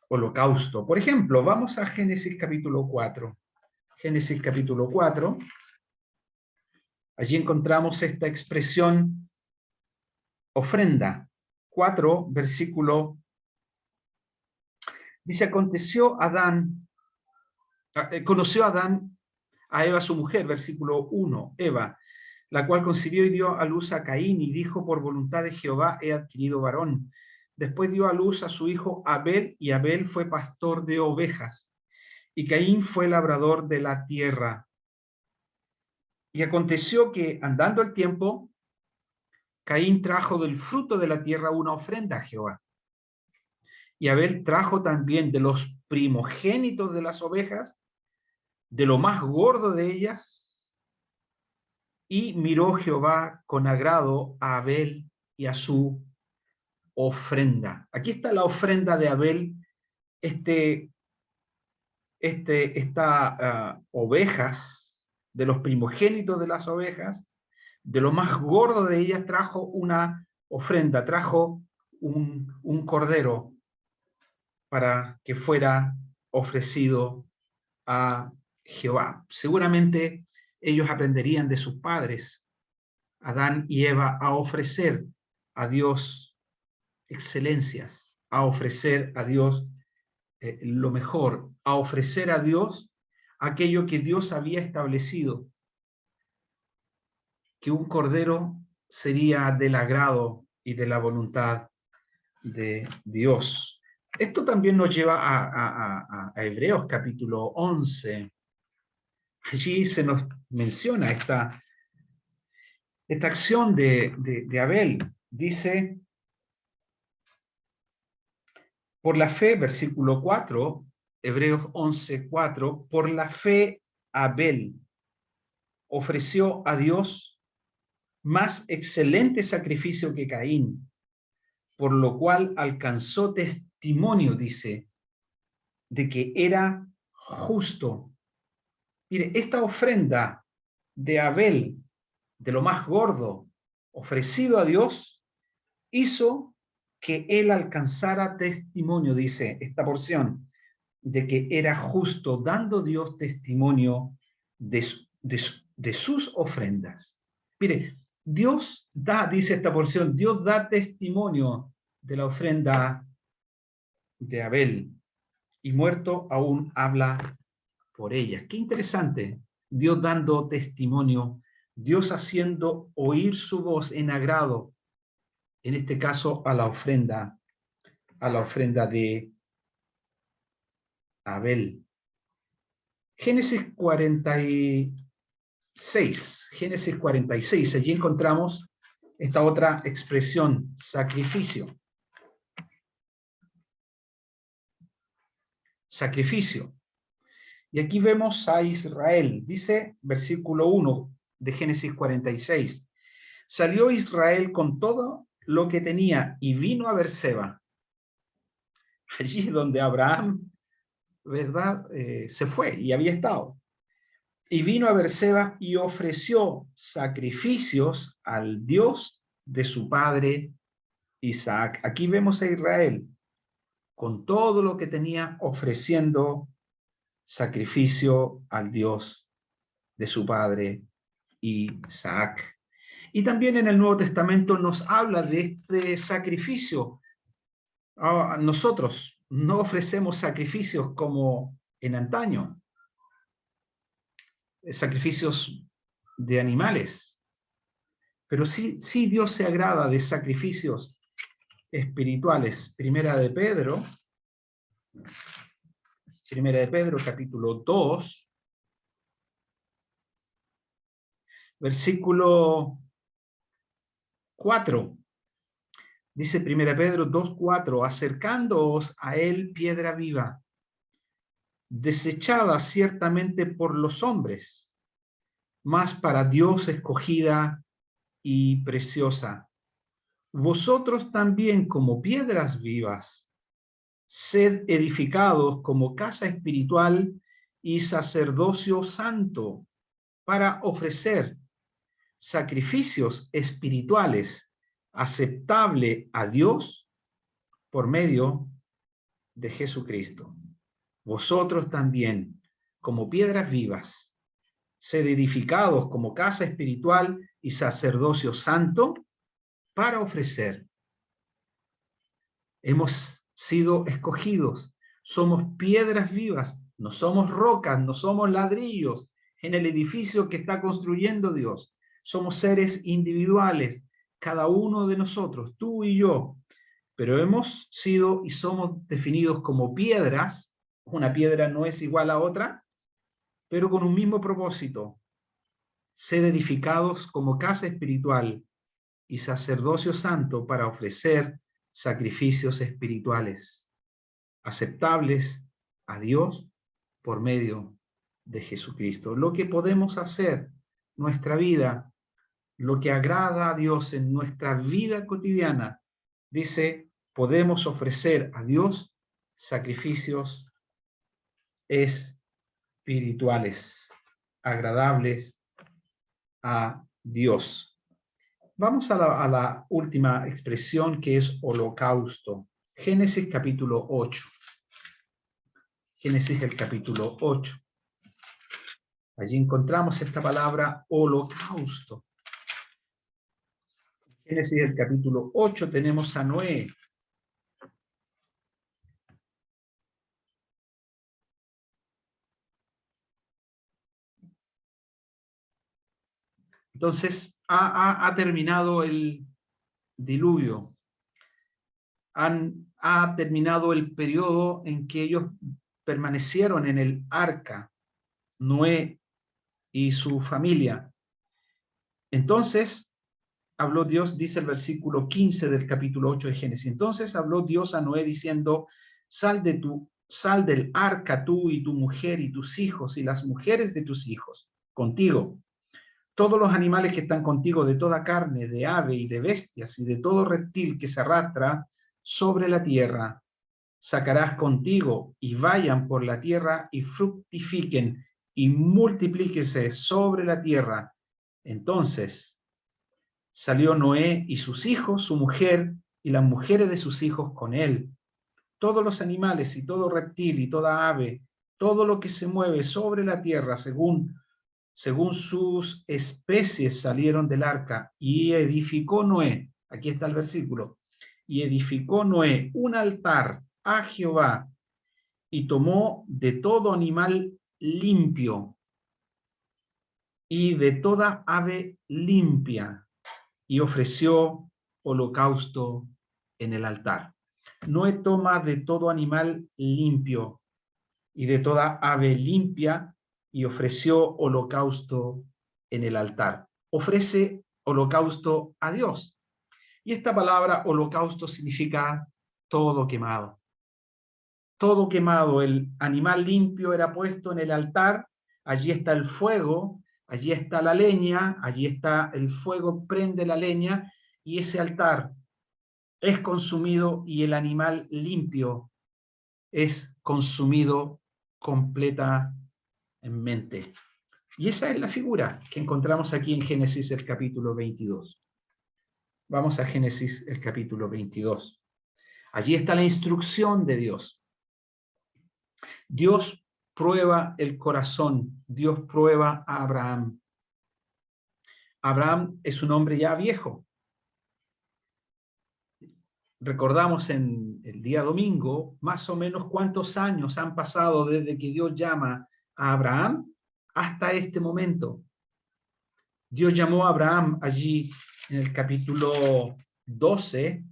holocausto. Por ejemplo, vamos a Génesis capítulo 4. Génesis capítulo 4. Allí encontramos esta expresión ofrenda. 4, versículo. Dice: conoció Adán a Eva su mujer, versículo 1, Eva, la cual concibió y dio a luz a Caín, y dijo: por voluntad de Jehová he adquirido varón. Después dio a luz a su hijo Abel, y Abel fue pastor de ovejas, y Caín fue labrador de la tierra. Y aconteció que, andando el tiempo, Caín trajo del fruto de la tierra una ofrenda a Jehová. Y Abel trajo también de los primogénitos de las ovejas, de lo más gordo de ellas, y miró Jehová con agrado a Abel y a su ofrenda. Aquí está la ofrenda de Abel, ovejas, de los primogénitos de las ovejas, de lo más gordo de ellas trajo una ofrenda, trajo un cordero para que fuera ofrecido a Jehová. Seguramente ellos aprenderían de sus padres, Adán y Eva, a ofrecer a Dios excelencias, a ofrecer a Dios lo mejor, a ofrecer a Dios aquello que Dios había establecido, que un cordero sería del agrado y de la voluntad de Dios. Esto también nos lleva a Hebreos capítulo 11. Allí se nos menciona esta acción de Abel. Dice, por la fe, versículo 4, Hebreos 11, 4, por la fe Abel ofreció a Dios más excelente sacrificio que Caín, por lo cual alcanzó testimonio, dice, de que era justo. Mire, esta ofrenda de Abel, de lo más gordo, ofrecido a Dios, hizo que él alcanzara testimonio, dice esta porción, de que era justo, dando Dios testimonio de sus ofrendas. Mire, Dios da, dice esta porción, Dios da testimonio de la ofrenda de Abel, y muerto aún habla por ella. Qué interesante, Dios dando testimonio, Dios haciendo oír su voz en agrado, en este caso a la ofrenda de Abel. Génesis 46, allí encontramos esta otra expresión, sacrificio. Sacrificio. Y aquí vemos a Israel, dice versículo 1 de Génesis 46. Salió Israel con todo lo que tenía y vino a Berseba, allí donde Abraham, ¿verdad? Se fue y había estado. Y vino a Berseba y ofreció sacrificios al Dios de su padre Isaac. Aquí vemos a Israel con todo lo que tenía ofreciendo sacrificio al Dios de su padre Isaac. Y también en el Nuevo Testamento nos habla de este sacrificio. Nosotros no ofrecemos sacrificios como en antaño, sacrificios de animales, pero sí Dios se agrada de sacrificios espirituales. Primera de Pedro capítulo 2, versículo 4. Dice Primera Pedro 2:4, acercándoos a él piedra viva, desechada ciertamente por los hombres, mas para Dios escogida y preciosa. Vosotros también como piedras vivas, sed edificados como casa espiritual y sacerdocio santo, para ofrecer sacrificios espirituales aceptable a Dios por medio de Jesucristo. Vosotros también, como piedras vivas, sed edificados como casa espiritual y sacerdocio santo para ofrecer. Hemos sido escogidos, somos piedras vivas, no somos rocas, no somos ladrillos en el edificio que está construyendo Dios. Somos seres individuales, cada uno de nosotros, tú y yo, pero hemos sido y somos definidos como piedras. Una piedra no es igual a otra, pero con un mismo propósito: ser edificados como casa espiritual y sacerdocio santo para ofrecer sacrificios espirituales aceptables a Dios por medio de Jesucristo. Lo que podemos hacer, nuestra vida, lo que agrada a Dios en nuestra vida cotidiana, dice, podemos ofrecer a Dios sacrificios espirituales, agradables a Dios. Vamos a la última expresión, que es holocausto. Génesis capítulo 8. Génesis el capítulo 8. Allí encontramos esta palabra holocausto. Génesis el capítulo 8 tenemos a Noé. Entonces, ha terminado el diluvio. Ha terminado el periodo en que ellos permanecieron en el arca, Noé y su familia. Entonces, habló Dios, dice el versículo 15 del capítulo 8 de Génesis. Entonces habló Dios a Noé diciendo, sal del arca tú y tu mujer y tus hijos y las mujeres de tus hijos contigo. Todos los animales que están contigo, de toda carne, de ave y de bestias y de todo reptil que se arrastra sobre la tierra, sacarás contigo y vayan por la tierra y fructifiquen y multiplíquense sobre la tierra. Entonces salió Noé y sus hijos, su mujer y las mujeres de sus hijos con él. Todos los animales y todo reptil y toda ave, todo lo que se mueve sobre la tierra según sus especies salieron del arca, y edificó Noé, aquí está el versículo, y edificó Noé un altar a Jehová, y tomó de todo animal limpio y de toda ave limpia, y ofreció holocausto en el altar. Noé toma de todo animal limpio y de toda ave limpia, y ofreció holocausto en el altar. Ofrece holocausto a Dios. Y esta palabra holocausto significa todo quemado. Todo quemado. El animal limpio era puesto en el altar. Allí está el fuego, allí está la leña, allí está el fuego, prende la leña, y ese altar es consumido y el animal limpio es consumido completamente. Y esa es la figura que encontramos aquí en Génesis el capítulo 22. Vamos a Génesis el capítulo 22. Allí está la instrucción de Dios. Dios prueba el corazón. Dios prueba a Abraham. Abraham es un hombre ya viejo. Recordamos en el día domingo, más o menos cuántos años han pasado desde que Dios llama a Abraham hasta este momento. Dios llamó a Abraham allí en el capítulo 12,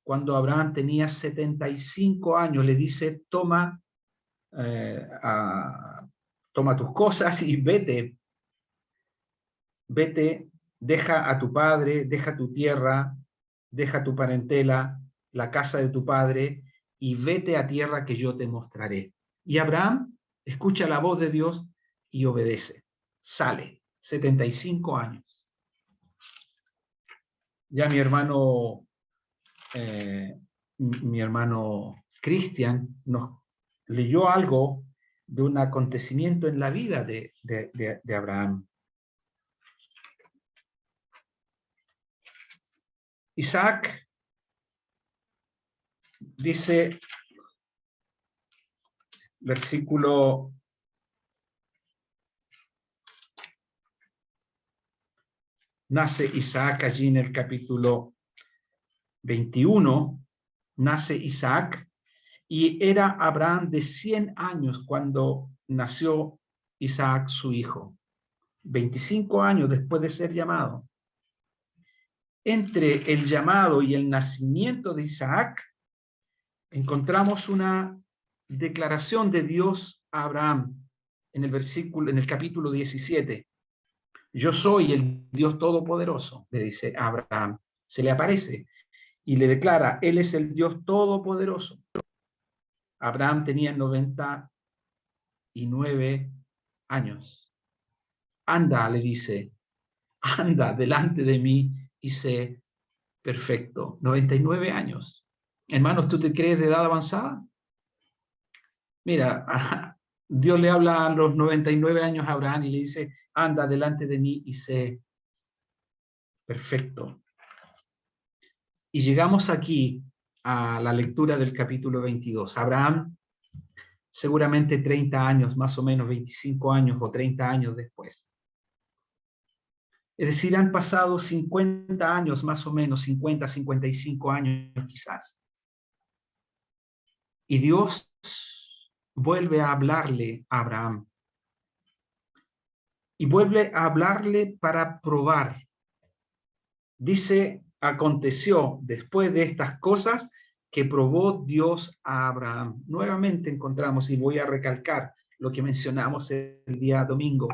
cuando Abraham tenía 75 años, le dice, toma tus cosas y vete, deja a tu padre, deja tu tierra, deja tu parentela, la casa de tu padre, y vete a tierra que yo te mostraré. Y Abraham escucha la voz de Dios y obedece. Sale, 75 años. Ya mi hermano Cristian nos leyó algo de un acontecimiento en la vida de Abraham. Isaac dice, versículo nace Isaac allí en el capítulo 21, nace Isaac, y era Abraham de 100 años cuando nació Isaac, su hijo. 25 años después de ser llamado. Entre el llamado y el nacimiento de Isaac, encontramos una declaración de Dios a Abraham en el capítulo 17. Yo soy el Dios Todopoderoso, le dice a Abraham. Se le aparece y le declara, Él es el Dios Todopoderoso. Abraham tenía 99 años. Anda, le dice, anda delante de mí y sé perfecto. 99 años. Hermanos, ¿tú te crees de edad avanzada? Mira, Dios le habla a los 99 años a Abraham y le dice, anda delante de mí y sé Perfecto. Y llegamos aquí a la lectura del capítulo 22. Abraham, seguramente 30 años, más o menos 25 años o 30 años después. Es decir, han pasado 50 años, más o menos, 50, 55 años quizás. Y Dios vuelve a hablarle a Abraham. Y vuelve a hablarle para probar. Dice, aconteció después de estas cosas que probó Dios a Abraham. Nuevamente encontramos, y voy a recalcar lo que mencionamos el día domingo.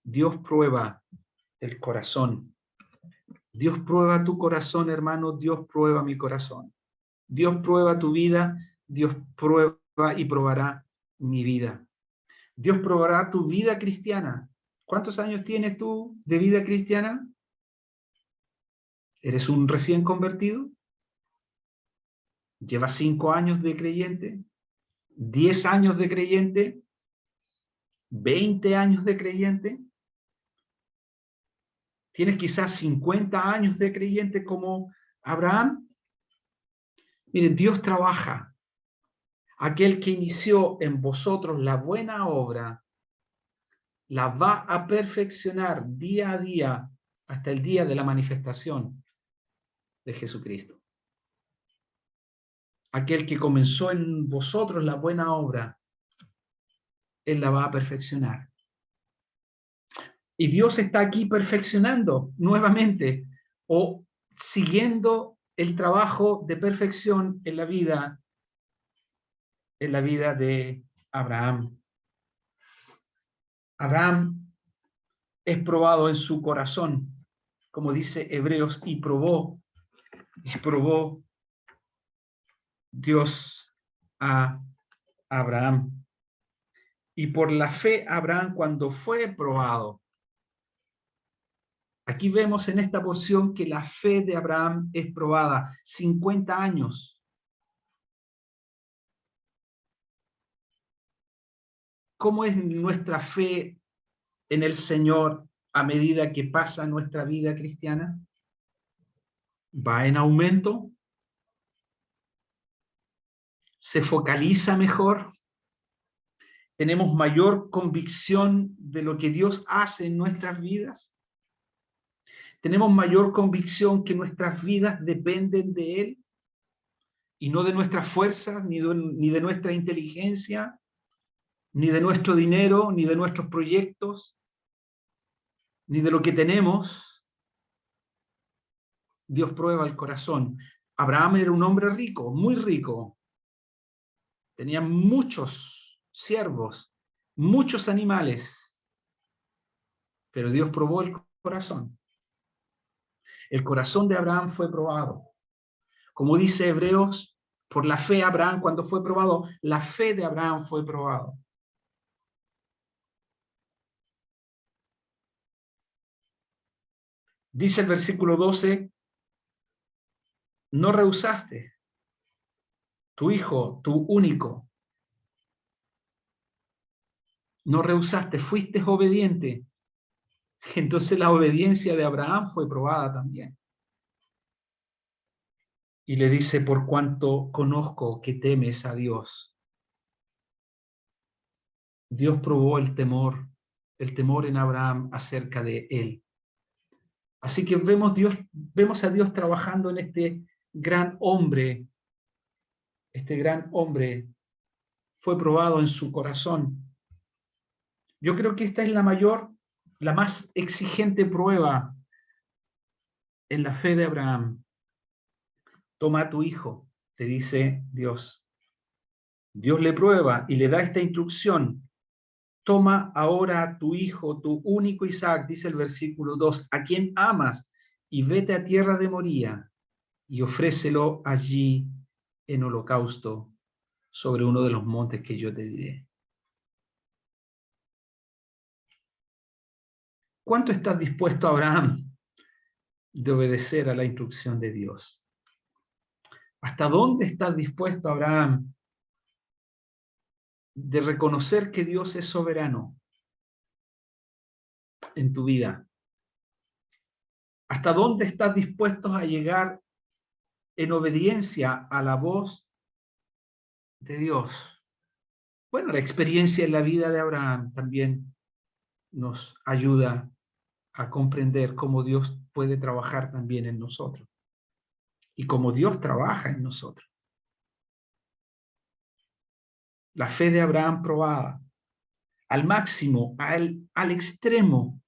Dios prueba el corazón. Dios prueba tu corazón, hermano. Dios prueba mi corazón. Dios prueba tu vida. Dios prueba y probará mi vida. Dios probará tu vida cristiana. ¿Cuántos años tienes tú de vida cristiana? ¿Eres un recién convertido? ¿Llevas 5 años de creyente? ¿10 años de creyente? ¿20 años de creyente? ¿Tienes quizás 50 años de creyente como Abraham? Miren, Dios trabaja. Aquel que inició en vosotros la buena obra, la va a perfeccionar día a día hasta el día de la manifestación de Jesucristo. Aquel que comenzó en vosotros la buena obra, Él la va a perfeccionar. Y Dios está aquí perfeccionando nuevamente o siguiendo el trabajo de perfección en la vida de Abraham. Abraham es probado en su corazón, como dice Hebreos, y probó Dios a Abraham. Y por la fe Abraham, cuando fue probado, aquí vemos en esta porción que la fe de Abraham es probada. 50 años. ¿Cómo es nuestra fe en el Señor a medida que pasa nuestra vida cristiana? ¿Va en aumento? ¿Se focaliza mejor? ¿Tenemos mayor convicción de lo que Dios hace en nuestras vidas? ¿Tenemos mayor convicción que nuestras vidas dependen de Él? Y no de nuestras fuerzas, ni de nuestra inteligencia, ni de nuestro dinero, ni de nuestros proyectos, ni de lo que tenemos. Dios prueba el corazón. Abraham era un hombre rico, muy rico. Tenía muchos siervos, muchos animales, pero Dios probó el corazón. El corazón de Abraham fue probado. Como dice Hebreos, por la fe Abraham, cuando fue probado, la fe de Abraham fue probado. Dice el versículo 12, no rehusaste tu hijo, tu único. No rehusaste, fuiste obediente. Entonces la obediencia de Abraham fue probada también. Y le dice, por cuanto conozco que temes a Dios. Dios probó el temor en Abraham acerca de él. Así que vemos a Dios trabajando en este gran hombre. Este gran hombre fue probado en su corazón. Yo creo que esta es la más exigente prueba en la fe de Abraham. Toma a tu hijo, te dice Dios. Dios le prueba y le da esta instrucción. Toma ahora a tu hijo, tu único Isaac, dice el versículo 2, a quien amas, y vete a tierra de Moría, y ofrécelo allí en holocausto sobre uno de los montes que yo te diré. ¿Cuánto estás dispuesto, Abraham, de obedecer a la instrucción de Dios? ¿Hasta dónde estás dispuesto, Abraham, de reconocer que Dios es soberano en tu vida? ¿Hasta dónde estás dispuestos a llegar en obediencia a la voz de Dios? Bueno, la experiencia en la vida de Abraham también nos ayuda a comprender cómo Dios puede trabajar también en nosotros y cómo Dios trabaja en nosotros. La fe de Abraham probada al máximo, al extremo,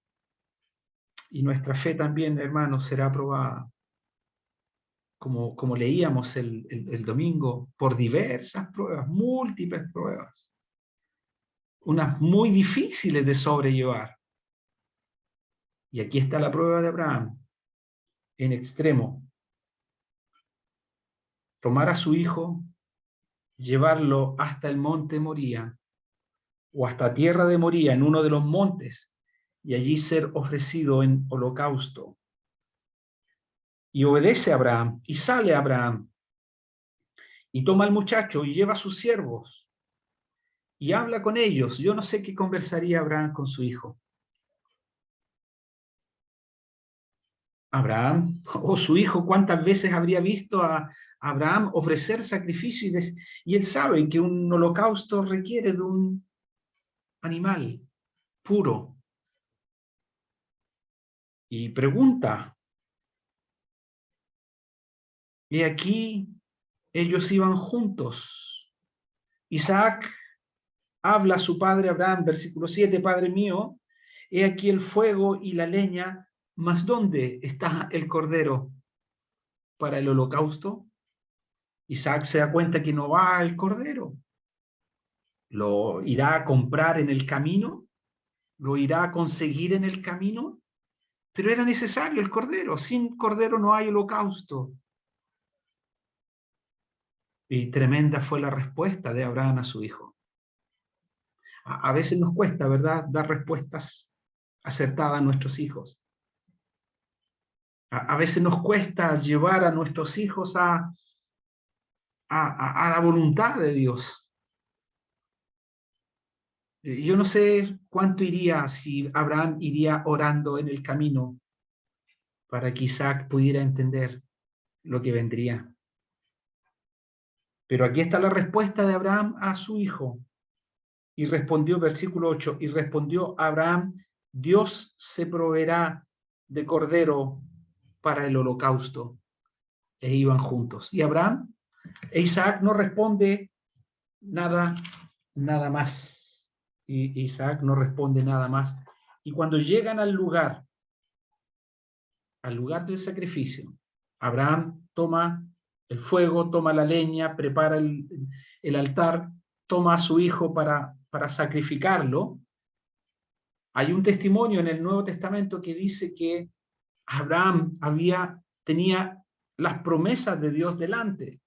y nuestra fe también, hermanos, será probada, como leíamos el domingo, por diversas pruebas, múltiples pruebas, unas muy difíciles de sobrellevar. Y aquí está la prueba de Abraham, en extremo. Tomar a su hijo, llevarlo hasta el monte Moría, o hasta tierra de Moría, en uno de los montes, y allí ser ofrecido en holocausto. Y obedece a Abraham, y sale Abraham, y toma al muchacho y lleva a sus siervos, y habla con ellos. Yo no sé qué conversaría Abraham con su hijo. Abraham, o su hijo, cuántas veces habría visto a Abraham ofrecer sacrificio, y él sabe que un holocausto requiere de un animal puro. Y pregunta, y aquí ellos iban juntos. Isaac habla a su padre Abraham, versículo 7, Padre mío, he aquí el fuego y la leña, mas ¿dónde está el cordero para el holocausto? Isaac se da cuenta que no va el cordero. ¿Lo irá a comprar en el camino? ¿Lo irá a conseguir en el camino? Pero era necesario el cordero. Sin cordero no hay holocausto. Y tremenda fue la respuesta de Abraham a su hijo. A veces nos cuesta, ¿verdad?, dar respuestas acertadas a nuestros hijos. A veces nos cuesta llevar a nuestros hijos a la voluntad de Dios. Yo no sé cuánto iría, si Abraham iría orando en el camino para que Isaac pudiera entender lo que vendría. Pero aquí está la respuesta de Abraham a su hijo. Y respondió, versículo 8, y respondió Abraham, Dios se proveerá de cordero para el holocausto. E iban juntos. Y Abraham e Isaac no responde nada más. Y Isaac no responde nada más. Y cuando llegan al lugar del sacrificio, Abraham toma el fuego, toma la leña, prepara el altar, toma a su hijo para sacrificarlo. Hay un testimonio en el Nuevo Testamento que dice que Abraham tenía las promesas de Dios delante.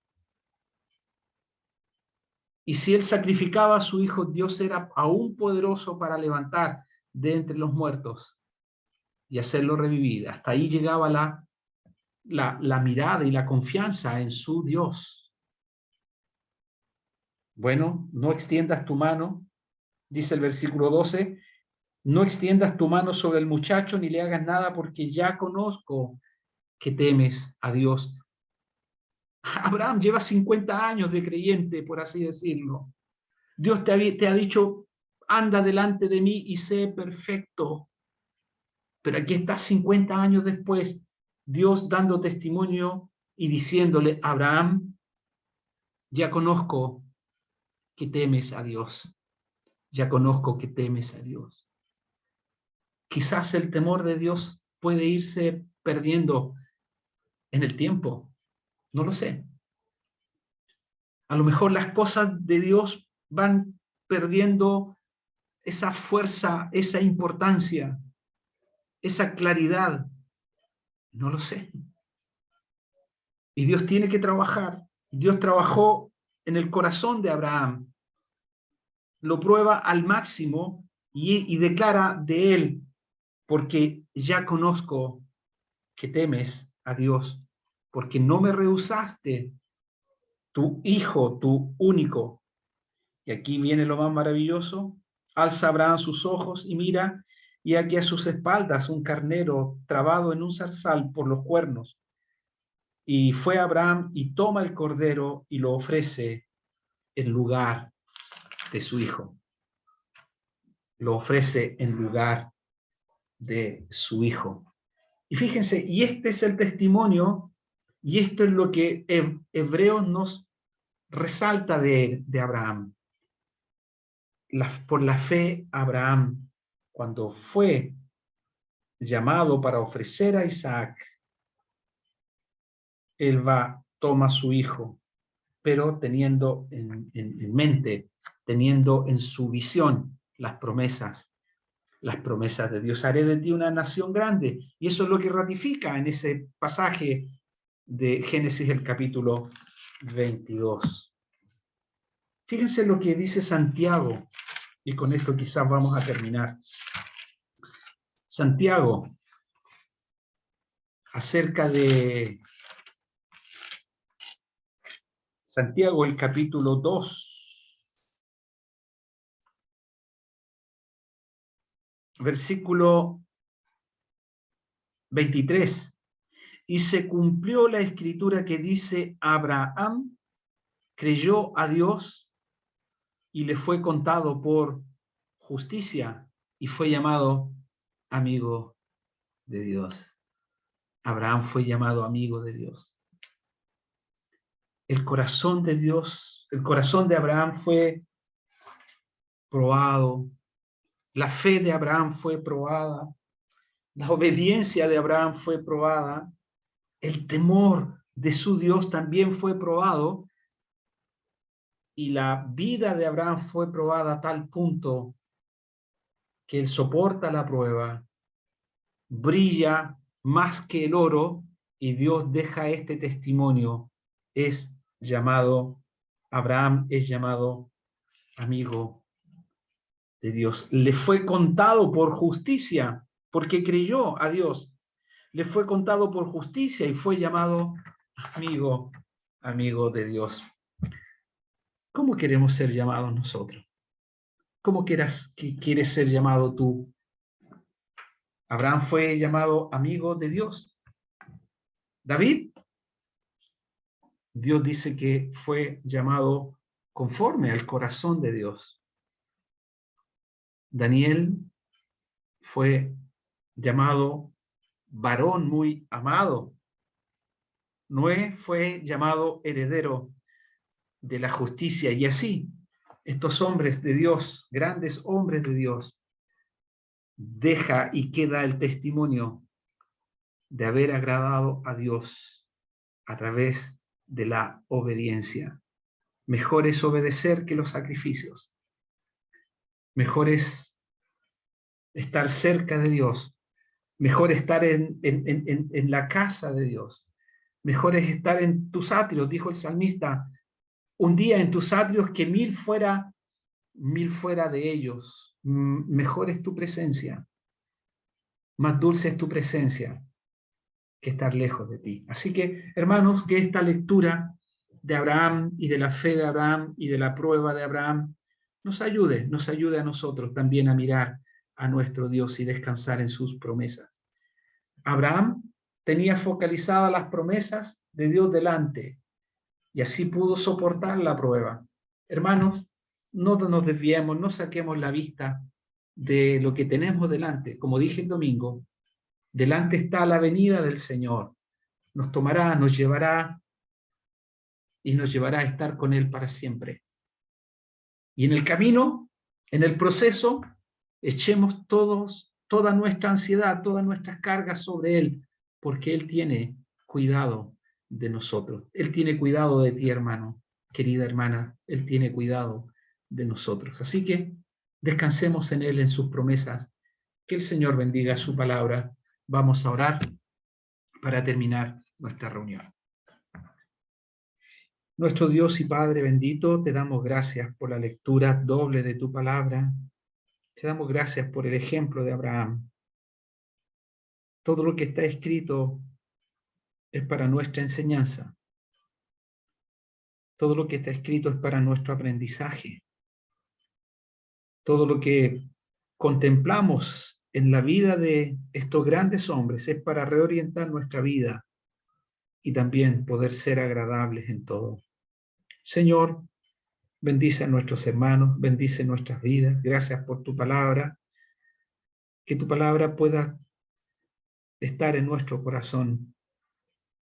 Y si él sacrificaba a su hijo, Dios era aún poderoso para levantar de entre los muertos y hacerlo revivir. Hasta ahí llegaba la mirada y la confianza en su Dios. Bueno, no extiendas tu mano, dice el versículo 12, no extiendas tu mano sobre el muchacho ni le hagas nada, porque ya conozco que temes a Dios. Abraham lleva 50 años de creyente, por así decirlo. Dios te ha dicho, anda delante de mí y sé perfecto. Pero aquí está 50 años después, Dios dando testimonio y diciéndole, Abraham, ya conozco que temes a Dios. Ya conozco que temes a Dios. Quizás el temor de Dios puede irse perdiendo en el tiempo. No lo sé. A lo mejor las cosas de Dios van perdiendo esa fuerza, esa importancia, esa claridad. No lo sé. Y Dios tiene que trabajar. Dios trabajó en el corazón de Abraham. Lo prueba al máximo y declara de él, porque ya conozco que temes a Dios, porque no me rehusaste tu hijo, tu único. Y aquí viene lo más maravilloso. Alza Abraham sus ojos y mira, y aquí a sus espaldas un carnero trabado en un zarzal por los cuernos. Y fue Abraham y toma el cordero y lo ofrece en lugar de su hijo. Lo ofrece en lugar de su hijo. Y fíjense, y este es el testimonio, y esto es lo que Hebreos nos resalta de Abraham. Por la fe, Abraham, cuando fue llamado para ofrecer a Isaac, él toma a su hijo, pero teniendo en mente, teniendo en su visión las promesas de Dios. Haré de ti una nación grande. Y eso es lo que ratifica en ese pasaje de Génesis, el capítulo 22. Fíjense lo que dice Santiago, y con esto quizás vamos a terminar. Santiago, acerca de Santiago, el capítulo 2, versículo 23. Y se cumplió la escritura que dice: Abraham creyó a Dios y le fue contado por justicia y fue llamado amigo de Dios. Abraham fue llamado amigo de Dios. El corazón de Dios, el corazón de Abraham fue probado. La fe de Abraham fue probada. La obediencia de Abraham fue probada. El temor de su Dios también fue probado. Y la vida de Abraham fue probada a tal punto que él soporta la prueba, brilla más que el oro, y Dios deja este testimonio. Abraham es llamado amigo de Dios. Le fue contado por justicia, porque creyó a Dios. Le fue contado por justicia y fue llamado amigo de Dios. ¿Cómo queremos ser llamados nosotros? ¿Cómo quieres ser llamado tú? Abraham fue llamado amigo de Dios. David, Dios dice que fue llamado conforme al corazón de Dios. Daniel fue llamado varón muy amado. Noé fue llamado heredero de la justicia, y así estos hombres de Dios, grandes hombres de Dios, deja y queda el testimonio de haber agradado a Dios a través de la obediencia. Mejor es obedecer que los sacrificios. Mejor es estar cerca de Dios. Mejor estar en la casa de Dios. Mejor es estar en tus atrios, dijo el salmista, un día en tus atrios que mil fuera de ellos. Mejor es tu presencia. Más dulce es tu presencia que estar lejos de ti. Así que, hermanos, que esta lectura de Abraham y de la fe de Abraham y de la prueba de Abraham nos ayude a nosotros también a mirar a nuestro Dios y descansar en sus promesas. Abraham tenía focalizadas las promesas de Dios delante y así pudo soportar la prueba. Hermanos, no nos desviemos, no saquemos la vista de lo que tenemos delante. Como dije el domingo, delante está la venida del Señor. Nos tomará, nos llevará y nos llevará a estar con Él para siempre. Y en el camino, en el proceso, echemos toda nuestra ansiedad, todas nuestras cargas sobre Él, porque Él tiene cuidado de nosotros. Él tiene cuidado de ti, hermano, querida hermana. Él tiene cuidado de nosotros. Así que descansemos en Él, en sus promesas. Que el Señor bendiga su palabra. Vamos a orar para terminar nuestra reunión. Nuestro Dios y Padre bendito, te damos gracias por la lectura doble de tu palabra. Te damos gracias por el ejemplo de Abraham. Todo lo que está escrito es para nuestra enseñanza. Todo lo que está escrito es para nuestro aprendizaje. Todo lo que contemplamos en la vida de estos grandes hombres es para reorientar nuestra vida y también poder ser agradables en todo. Señor, bendice a nuestros hermanos, bendice nuestras vidas. Gracias por tu palabra. Que tu palabra pueda estar en nuestro corazón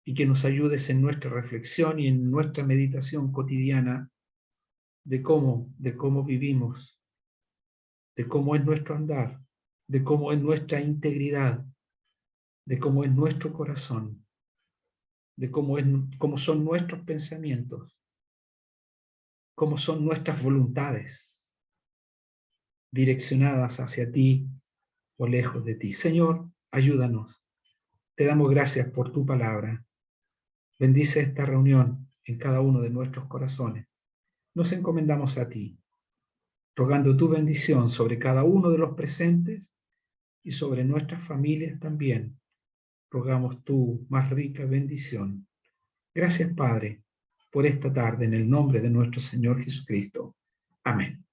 y que nos ayudes en nuestra reflexión y en nuestra meditación cotidiana de cómo vivimos, de cómo es nuestro andar, de cómo es nuestra integridad, de cómo es nuestro corazón, de cómo son nuestros pensamientos, cómo son nuestras voluntades direccionadas hacia ti o lejos de ti. Señor, ayúdanos. Te damos gracias por tu palabra. Bendice esta reunión en cada uno de nuestros corazones. Nos encomendamos a ti, rogando tu bendición sobre cada uno de los presentes y sobre nuestras familias también. Rogamos tu más rica bendición. Gracias, Padre, por esta tarde, en el nombre de nuestro Señor Jesucristo. Amén.